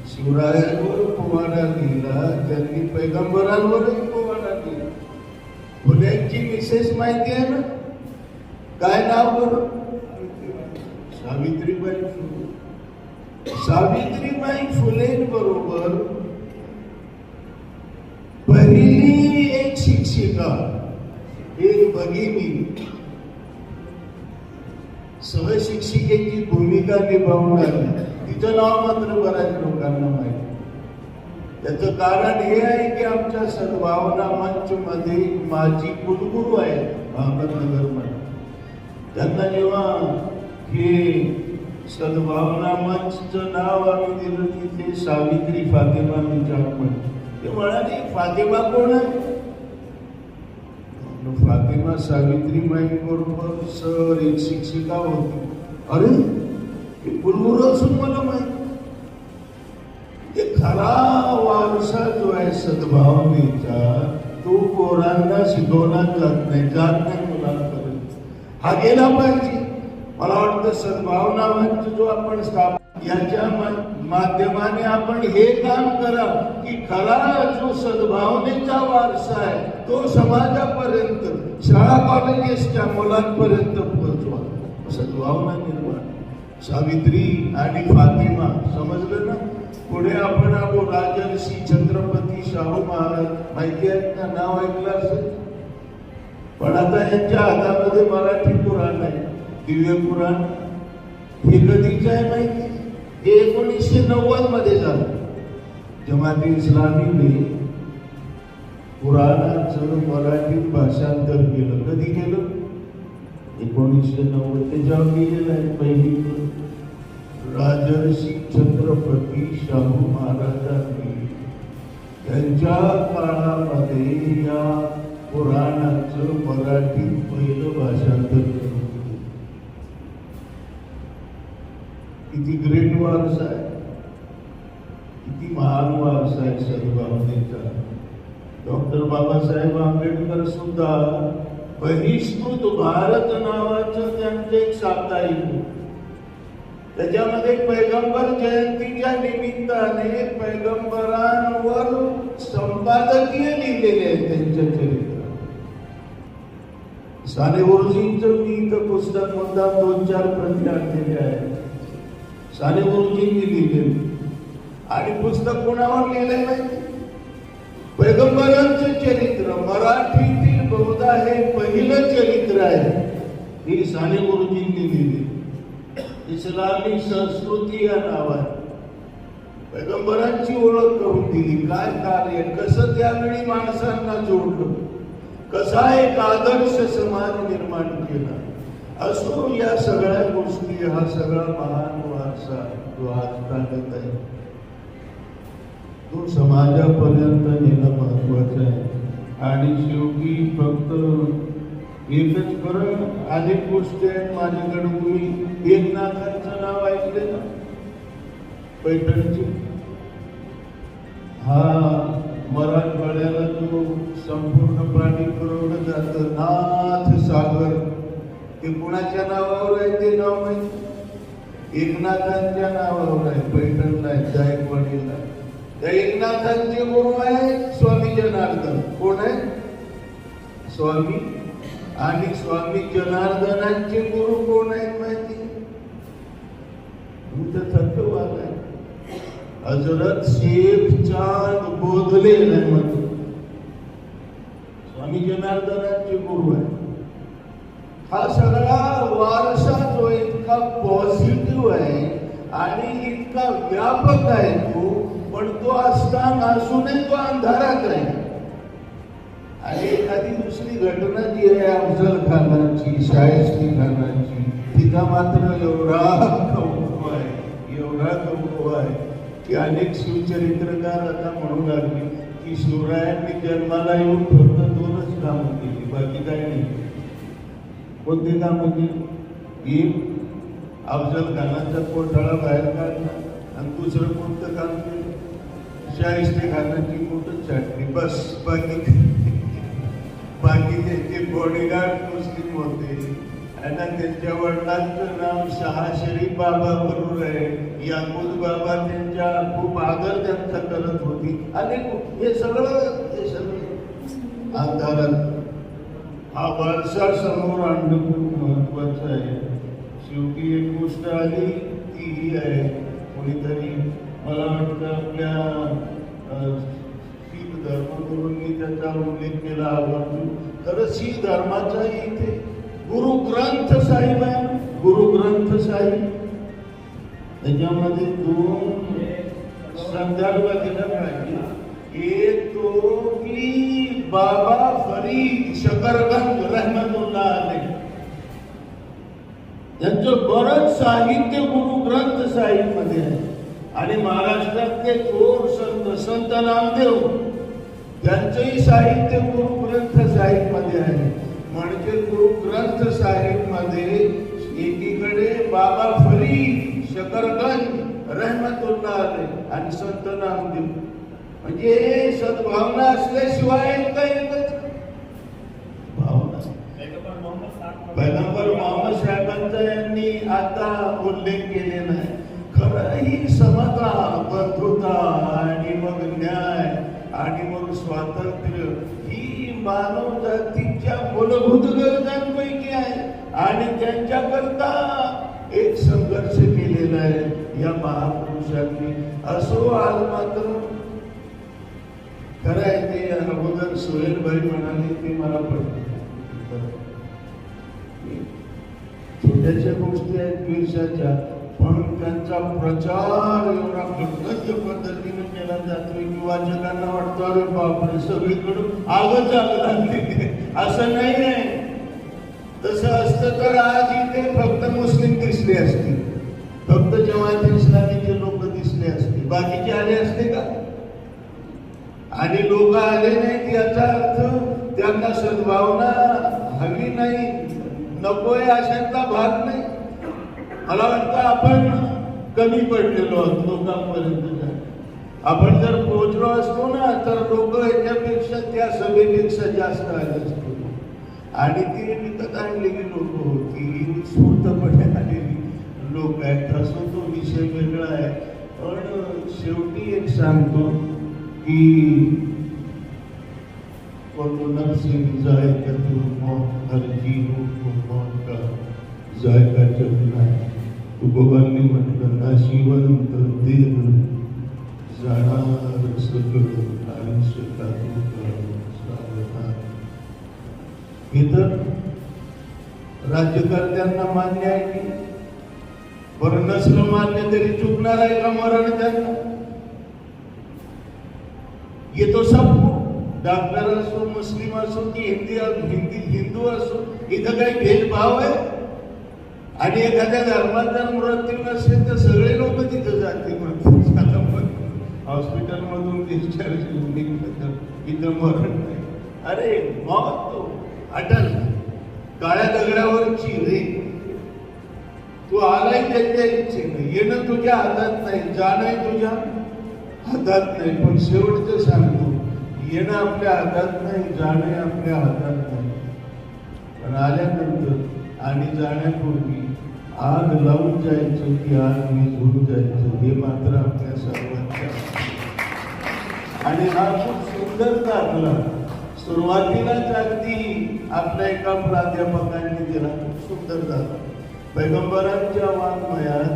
शिवरायांवर पोवाडा दिला, त्यांनी पैगंबरांवरही पोवाडा दिला. फुल्यांची विशेष माहिती आहे ना? काय नाव बरं? सावित्रीबाई फुले. सावित्रीबाई फुलेंबरोबर पहिली एक शिक्षिका, एक भगिनी, सहशिक्षिकेची भूमिका निभावून आली. तिचं नाव मात्र बऱ्याच लोकांना माहिती. त्याचं कारण हे आहे की आमच्या सद्भावना मंच मध्ये माझी कुलगुरू आहे अहमदनगरमध्ये. त्यांना जेव्हा हे सद्भावना मंचचं नाव आम्ही दिलं की ते सावित्री फातिमा विचारपण, ते म्हणाले फातिमा कोण आहे? फातिमा सावित्रीबाई बरोबर सर एक शिक्षिका होती. अरे कुलगुरू असून मला माहिती. खरा वारसा जो आहे सद्भावनेचा, तो पोरांना शिकवला जात नाही मुलांपर्यंत. हा गेला पाहिजे. मला वाटतं सद्भावना मंच जो आपण याच्या माध्यमाने आपण हे काम करा की खरा जो सद्भावनेचा वारसा आहे तो समाजापर्यंत, शाळा कॉलेजेसच्या मुलांपर्यंत पोहोचवा. सद्भावना निर्माण. सावित्री आणि फातिमा समजलं ना? पुढे आपण आलो राजर्षी छत्रपती शाहू महाराज. माहिती आहेत ना? नाव ऐकलं असेल. पण आता यांच्या हातामध्ये मराठी पुराण आहे, दिव्य पुराण. हे कधीच आहे माहिती? हे 1990 मध्ये झालं. जमाती इस्लामीने पुराणाचं मराठीत भाषांतर केलं. कधी केलं? 1990. त्याच्यावर लिहिलेलं आहे पहिली राजर्षी छत्रपती शाहू महाराजांनी त्यांच्या काळामध्ये या पुराणाचं मराठीत पहिलं भाषांतर केलं. किती ग्रेट वारसा आहे, किती महान वारसा आहे सद्भावनेचा. डॉक्टर बाबासाहेब आंबेडकर सुद्धा बहिष्कृत भारत नावाचं त्यांचं एक साप्ताहिक, त्याच्यामध्ये पैगंबर जयंतीच्या निमित्ताने पैगंबरांवर संपादकीय लिहिलेले आहे त्यांच्या चरित्रात. साने गुरुजींचं मी इथं पुस्तक मुद्दा 2-4 प्रती आणलेले आहे. साने गुरुजींनी लिहिलेले. आणि पुस्तक कोणावर लिहिलंय माहिती? पैगंबरांचं चरित्र. मराठीतील बहुधा हे पहिलं चरित्र आहे. हे साने गुरुजींनी लिहिले. इस्लामी संस्कृती या नावाने पैगंबरांची ओळख करून दिली. काय कार्य, कसं त्यावेळी माणसांना जोडलं, कसा एक आदर्श समाज निर्माण केला. असो या सगळ्या गोष्टी, हा सगळा महान वारसा जो आज टाकत आहे तो समाजापर्यंत नेणं महत्वाचं आहे. आणि शेवटी फक्त एकच करण, अनेक गोष्टी आहेत माझ्याकडे. तुम्ही एकनाथांचं नाव ऐकले ना? पैठणचे हा मराठवाड्याला जो संपूर्ण पाणी पुरवलं जातं नाथ सागर, ते कुणाच्या नावावर आहे ते नाव माहिती? एकनाथांच्या नावावर आहे. पैठणला आहे, जायकवाडीला. त्या एकनाथांचे गुरु आहे स्वामी जनार्दन. कोण आहे? स्वामी. आणि स्वामी जनार्दनांचे गुरु कोण आहेत माहिती? थकवाल आहे हजरत शेख चांद बोधले रहमत. स्वामी जनार्दनांचे गुरु आहे. हा सगळा वारसा जो इतका पॉझिटिव्ह आहे आणि इतका व्यापक आहे तो, पण तो असताना असूनही तो अंधारात आहे. आणि एखादी दुसरी घटना जी आहे अफजल खानाची, शाहिस्ते खानाची, तिचा मात्र एवढा गौरव आहे, एवढा गौरव आहे की अनेक शिवचरित्रकार आता म्हणू लागले की शिवरायांनी जन्माला येऊन फक्त 2च कामं केली, बाकी काय नाही. कोणती कामं केली? एक अफजल खानाचा कोठाळा बाहेर काढला आणि दुसरं कोणतं काम केलं? शाहिस्ते खानाची कोटच छाटली, बस. बाकी त्यांचे बॉडीगार्ड मुस्लिम होते आणि त्यांच्या वडिलांचं नाव शहा शरीफ बाबा बरोबर आहे. याकूब बाबा त्यांच्या खूप आदर त्यांचा करत होती. आणि हे सगळं अंधारात. हा वारसा समोर आणणं खूप महत्वाचं आहे. शेवटी एक गोष्ट आली ती ही आहे, कोणीतरी मला वाटतं आपल्या शीख धर्मगुरूंनी त्याचा उल्लेख केला आवडतो. तर शीख धर्माचा इथे गुरु ग्रंथ साहिब आहे. गुरु ग्रंथ साहिब त्याच्यामध्ये 2 संदर्भ दिला पाहिजे. एक तो की बाबा फरीद शकरगंज रहमतुल्लाह अलैह यांचं बरंच साहित्य गुरु ग्रंथ साहिब मध्ये आहे. आणि महाराष्ट्रातले थोर संत नामदेव त्यांचंही साहित्य गुरु ग्रंथ साहिब मध्ये आहे. म्हणजे गुरु ग्रंथ साहिब मध्ये एकीकडे बाबा फरीद शकरगंज रहमतुल्लाह अलैह आणि संत नामदेव, म्हणजे सद्भावना असल्याशिवाय एकच भावना. पैगंबर मोहम्मद साहेबांचा यांनी आता उल्लेख केलेला आहे. खरं ही समता, बंधुता आणि मग न्याय आणि मग स्वातंत्र्य ही मानव जातीच्या मूलभूत गरजांपैकी आहे आणि त्यांच्याकरता एक संघर्ष केलेला आहे या महापुरुषांनी. असो आज मात्र खरं आहे ते अगोदर सोहेलभाई म्हणाले ते मला पडते. छोट्याशा गोष्टी आहेत द्वेषाच्या, पण त्यांचा प्रचार एवढा गडगद्य पद्धतीने केला जातोय की वाचकांना वाटतं अरे बापरे सगळीकडून आगच लागली. असं नाही आहे. तसं असतं तर आज इथे फक्त मुस्लिम दिसले असते, फक्त जमात इस्लामीचे लोक दिसले असते, बाकीचे आले असते का? आणि लोक आले नाहीत याचा अर्थ त्यांना सद्भावना हवी नाही, नकोय अशातला भाग नाही. मला वाटतं आपण कमी पडलेलो आहोत लोकांपर्यंत. आपण जर पोहोचलो असतो ना तर लोक याच्यापेक्षा त्या सभेपेक्षा जास्त आले असतो. आणि ती विकत आणलेली लोक होती, उत्स्फूर्तपणे आलेली लोक आहेत. असो तो विषय वेगळा आहे. पण शेवटी एक सांगतो की हर जीव को मौत का जायका चखना है. तुकोबांनी म्हटलं नाशिवंत देव जाणार सगळं आयुष्य हे तर राज्यकर्त्यांना मान्य आहे की बरं नसलं मान्य तरी चुकणार आहे का मरण त्यांना? ये तो सब डॉक्टर असो, मुस्लिम असो की हिंदू असो, इथं काही भेदभाव आहे? आणि एखाद्या धर्माचा मृत्यू नसेल तर सगळे लोक तिथं जातील. हॉस्पिटल मधून डिस्चार्ज इथं मरण नाही. अरे मौत तो अटल काळ्या दगडावरची रे. तू आलाय त्यांच्या इच्छेनं, येणं तुझ्या हातात नाही, जाणं तुझ्या हातात नाही, पण शेवटचं सांगतो, येणं आपल्या हातात नाही, जाणं आपल्या हातात नाही. पण आल्यानंतर आणि जाण्यापूर्वी आग लावून जायचं की आग विझवून जायचं हे मात्र आपल्या सर्वांच्या. आणि हा खूप सुंदर दाखला सुरुवातीलाच अगदी आपल्या एका प्राध्यापकांनी दिला. खूप सुंदर दाखला पैगंबरांच्या वाङ्मयात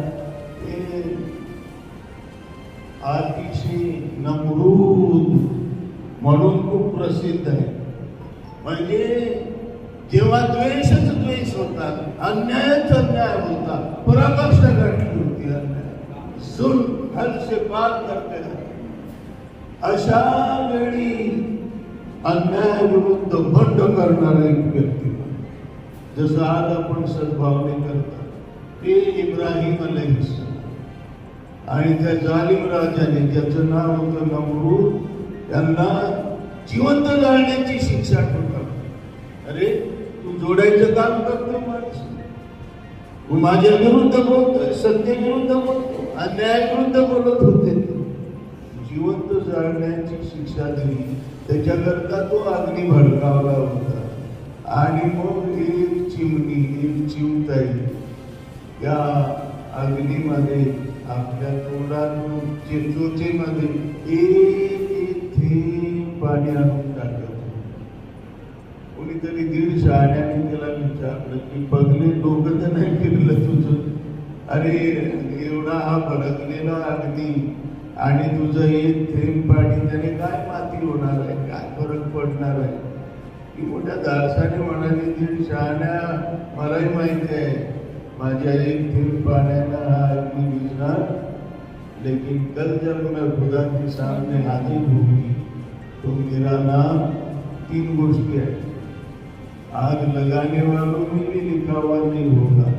ते अतिशय नम्रूद म्हणून खूप प्रसिद्ध आहे. म्हणजे जेव्हा द्वेषच द्वेष होता, अन्यायच अन्याय होता, पराकाष्ठ गाठली होती, अन्याय जुल्म हद से पार करते हैं, अशा वेळी अन्याय विरुद्ध बंड करणारा एक व्यक्ती जसं आज आपण सद्भावने करतो ते इब्राहिम अलैहिस्सलाम. आणि त्या जालिम राजाने ज्याचं नाव होतं नमरूद, त्यांना जिवंत जाळण्याची शिक्षा ठोठावली. अरे तू जोडायचं काम करतोय माणूस, तू माझ्या विरुद्ध बोलतोय, सत्तेविरुद्ध बोलतो, अन्यायाविरुद्ध बोलत होते, जिवंत जाळण्याची शिक्षा दिली. त्याच्याकरता तो अग्नी भडकावला होता. आणि मग एक चिमणी, एक चिमटाई या अग्नीमध्ये आपल्या तोंडातून चोचेमध्ये एक थेंब पाणी आणून टाकत. कोणीतरी 1.5 शहाण्याने त्याला विचारलं की बघले डोकं तर नाही फिरलं तुझं? अरे एवढा हा भडकलेला अग्नी आणि तुझं एक थेंब पाणी, त्याने काय माती होणार आहे, काय फरक पडणार आहे? की मोठ्या दारसाने म्हणाले 1.5 शहाण्या, मलाही माहिती आहे माझ्या एक थेंब पाण्याला हा अग्नि विझणार, लेकिन कल जब मैं खुदा के सामने हाजिर होगी तो मेरा नाम 3 गोष्टी है. आग लगाने वालों में भी लिखा हुआ नहीं होगा,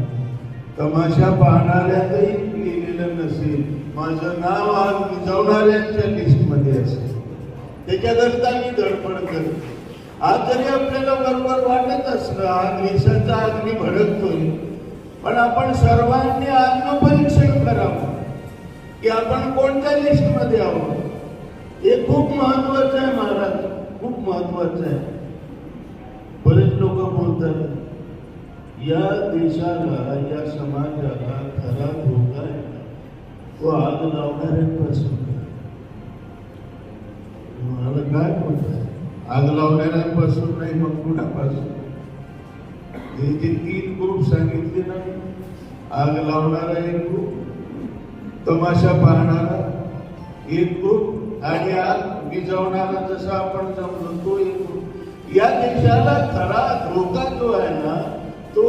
तमाशा पाहणाऱ्यातही लिहिलेलं नसेल, माझं नाव आग विझवणाऱ्यांच्या लिस्टमध्ये असेल. त्याच्याकरता मी धडपड करतो. आज जरी आपल्याला बरोबर वाटत असलं आग देशाचा अग्नी भडकतोय, पण आपण सर्वांनी आत्मपरीक्षण करावं की आपण कोणत्या लिस्टमध्ये आहोत. हे खूप महत्वाचं आहे महाराज, खूप महत्वाचं आहे. बरेच लोक बोलतात या देशाला, या समाजाला खरा धोका आहे तो आग लावणाऱ्यांपासून. मला काय बोलताय? आग लावणाऱ्यांपासून नाही, मग कुणापासून? हे जे 3 ग्रुप सांगितले ना, आग लावणारा एक ग्रुप, तमाशा पाहणारा एक ग्रुप आणि आग विझवणारा जसा आपण समजतो तो एक ग्रुप. या देशाला खरा धोका जो आहे ना तो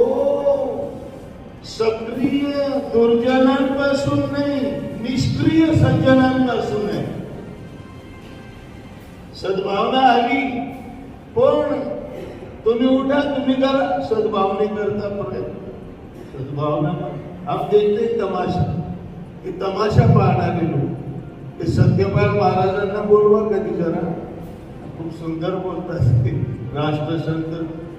सक्रिय दुर्जनांपासून नाही, निष्क्रिय सज्जनांपासून आहे. सद्भावना आली, पण तुम्ही उठा, तुम्ही करा सद्भावने करता प्रयत्न. सद्भावना हम देखते तमाशा, हे तमाशा पाहणारे लोक. ते सत्यपाल महाराजांना बोलवा कधी जरा, खूप सुंदर बोलतात. राष्ट्रसंत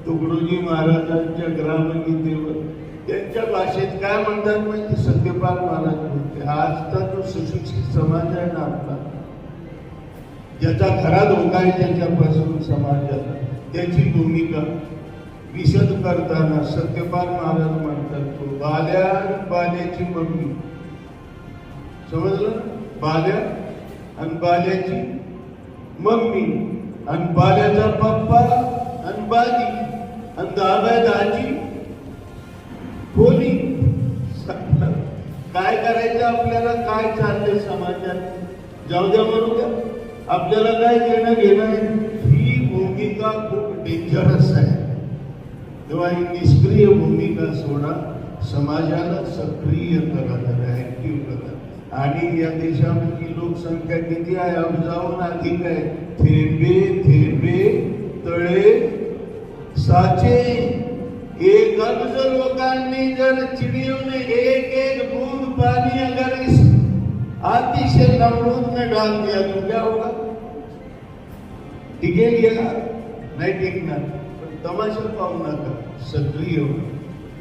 तुकडोजी महाराजांच्या ग्रामगीतेवर त्यांच्या भाषेत काय म्हणतात माहिती? सत्यपाल महाराज बोलते. आजचा जो सुशिक्षित समाज आहे ना आपला, ज्याचा खरा धोका आहे त्याच्यापासून समाजाला, त्याची भूमिका विशद करताना सत्यपाल महाराज म्हणतात तो बाल्या आणि बाल्याची मम्मी. समजलं? बाल्या आणि बाल्याची मम्मी आणि बाल्याचा पप्पा आणि बाजी आणि दाजी खोली. काय करायचं आपल्याला? काय चाललंय समाजात? जाऊ द्या, म्हणू द्या, आपल्याला काय देणं घेणं आहे? ही भूमिका खूप डेंजरस आहे. तेव्हा ही निष्क्रिय भूमिका सोडा, समाजाला सक्रिय करा, ऍक्टिव्ह करा. आणि या देशाची लोकसंख्या किती आहे? अब्जाहून अधिक आहे. थेंबे थेंबे तळे साचे. 1 अब्ज लोकांनी जर चिड़ियों ने एक बूंद पानी अगर इस अतिशय नमरूद में डाल दिया तो क्या होगा? टिकेल या नाही टिकणार. पण तमाशा पाहू नका, सक्रिय हो.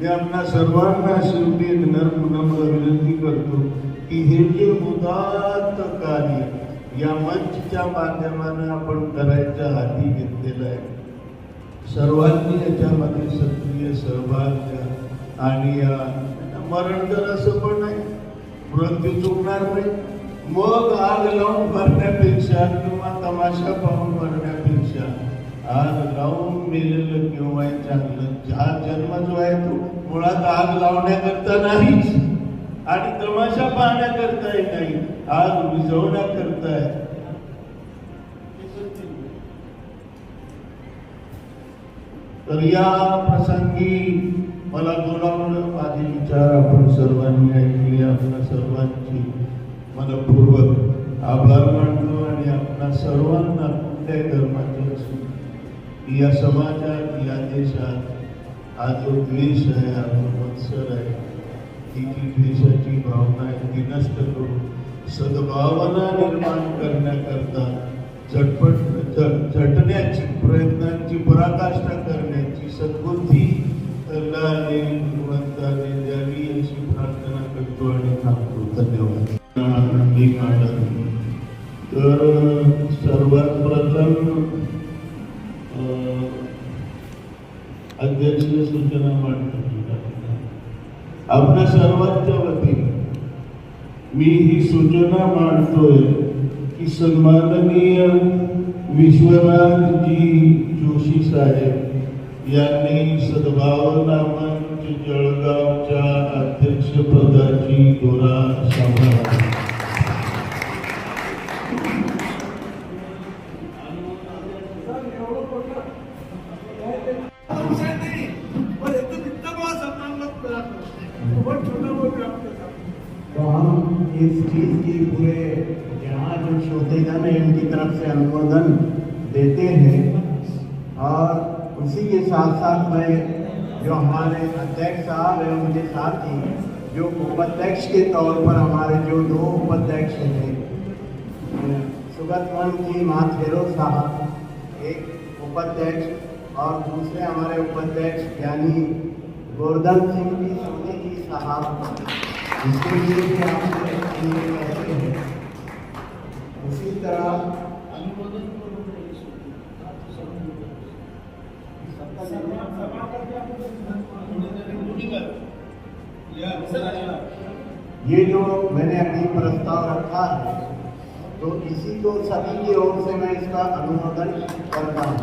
मी आपल्या सर्वांना शेवटी नम्र विनंती करतो की हे जे उदात्त कार्य या मंचच्या माध्यमानं आपण करायचा हाती घेतलेला आहे. सर्वांनी याच्यामध्ये सक्रिय सहभाग घ्या आणि मरण तर असं पण नाही, मृत्यू चुकणार नाही. मग आग लावून मरण्यापेक्षा किंवा तमाशा पाहून मरण्यापेक्षा आग लावून मेलेलं केव्हा चांगलं. हा जन्म जो आहे तो मुळात आग लावण्याकरता नाहीच आणि तमाशा पाहण्याकरताही नाही, आग विझवण्याकरता आहे. तर या प्रसंगी मला बोलावलं, माझे विचार आपण सर्वांनी ऐकले. आपल्या सर्वांची मनपूर्वक आभार मानतो आणि आपल्या सर्वांना कुठल्याही धर्माचे असून या समाजात या देशात हा जो द्वेष आहे, हा जो मत्सर आहे, ही जी द्वेषाची भावना आहे ती नष्ट करून सद्भावना निर्माण करण्याकरता झटण्याची प्रयत्नांची पराकाष्ठा करण्याची सद्बुद्धी भगवंताने द्यावी अशी प्रार्थना करतो आणि थांबतो. धन्यवाद. तर सर्वात प्रथम अध्यक्ष सूचना मांडतो. आपल्या सर्वांच्या वतीने मी ही सूचना मांडतोय की सन्माननीय विश्वनाथजी जोशी साहेब यांनी सद्भावना मंच जळगावच्या अध्यक्षपदाची धोरा सांभाळली. तो हम इस चीज़ की पूरे यहाँ जो श्रोतेगण है इनकी तरफ से अनुमोदन देते हैं। और उसी के साथ साथ में जो हमारे अध्यक्ष साहब हैं उनके साथ ही जो उपाध्यक्ष के तौर पर हमारे जो दो उपाध्यक्ष थे, सुगत जी माथेरो साहब एक उपाध्यक्ष और दूसरे हमारे उपाध्यक्ष यानी गोवर्धन सिंह जी सोनी जी साहब, इसके लिए भी आपसे कहते हैं। उसी तरह ये जो मैंने अभी प्रस्ताव रखा है तो इसी को सभी की ओर से मैं इसका अनुमोदन करता हूँ।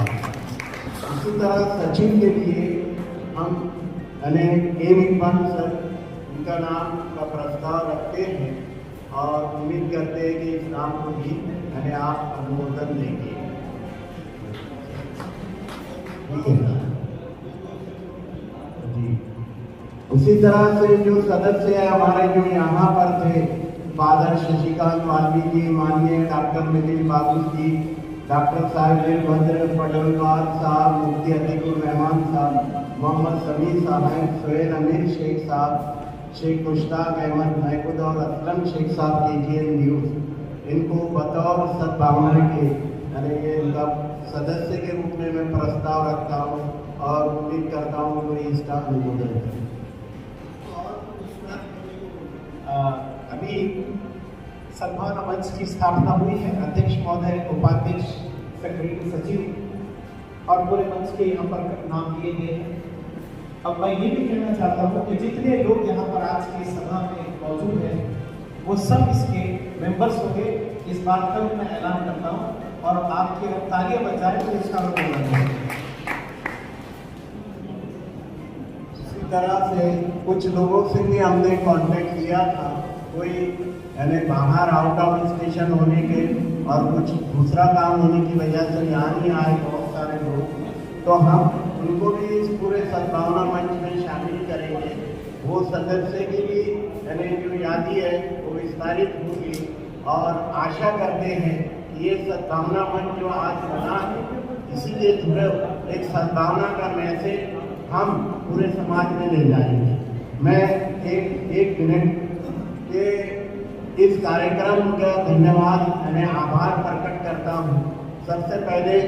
इसी तरह सचिव के लिए हम के विद्वान सर उनका नाम का प्रस्ताव रखते हैं और उम्मीद करते हैं कि इस नाम को भी आप अनुमोदन देंगे। जी, उसी तरह से जो सदस्य है हमारे जो यहाँ पर थे, फादर शशिकांत वाल्मीकि, माननीय डॉक्टर नितिन बाबू जी, डॉक्टर साहिब वीरभद्र पडलवार साहब, मुफ्ती अतीकुर रहमान साहब, मोहम्मद समीर साहब, सोहेल अमीर शेख साहब, शेख मुश्ताक अहमद महमूद और असलम शेख साहब KGN न्यूज़, इनको बतौर सद्भावना के ये इनका सदस्य के रूप में मैं प्रस्ताव रखता हूँ और उम्मीद करता हूँ कि इसका अनुमोदन करें। अभी सद्भावना मंच की स्थापना हुई है। अध्यक्ष महोदय, उपाध्यक्ष, सेक्रेटरी, सचिव और पूरे मंच के यहाँ पर नाम दिए गए हैं। अब मैं ये भी कहना चाहता हूँ कि जितने लोग यहाँ पर आज की सभा में मौजूद हैं वो सब इसके मेंबर्स होंगे, इस बात का भी मैं ऐलान करता हूँ और आपकी अगर तालियां बज जाए तो इसका अनुमोदन है। इसी तरह से कुछ लोगों से भी हमने कांटेक्ट किया था, कोई यानी बाहर आउट ऑफ स्टेशन होने के और कुछ दूसरा काम होने की वजह से यहाँ नहीं आए बहुत सारे लोग, तो हम उनको भी इस पूरे सद्भावना मंच में शामिल करेंगे। वो सदस्य की भी यानी जो यादी है वो विस्तारित होगी और आशा करते हैं कि ये सद्भावना मंच जो आज बना है इसीलिए पूरे एक सद्भावना का मैसेज हम पूरे समाज में ले जाएंगे। मैं एक मिनट के इस कार्यक्रम का धन्यवाद यानी आभार प्रकट करता हूँ। सबसे पहले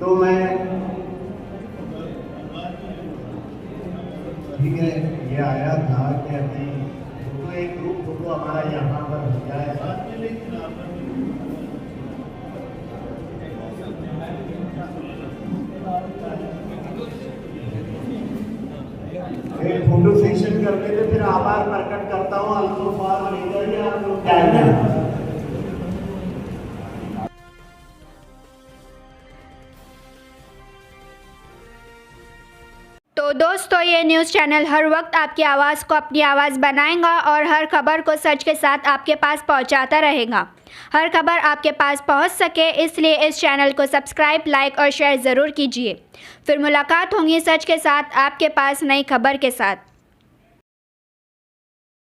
तो मैं ठीक है ये आया था कि अभी तो एक ग्रुप फोटो हमारा यहाँ पर हो जाए आभार प्रकट करता हूँ। अल्तोफार लेकर के आप लोग जाइए। तो दोस्तों, ये न्यूज़ चैनल हर वक्त आपकी आवाज़ को अपनी आवाज़ बनाएगा और हर खबर को सच के साथ आपके पास पहुंचाता रहेगा। हर खबर आपके पास पहुंच सके इसलिए इस चैनल को सब्सक्राइब, लाइक और शेयर ज़रूर कीजिए। फिर मुलाकात होगी सच के साथ आपके पास नई खबर के साथ।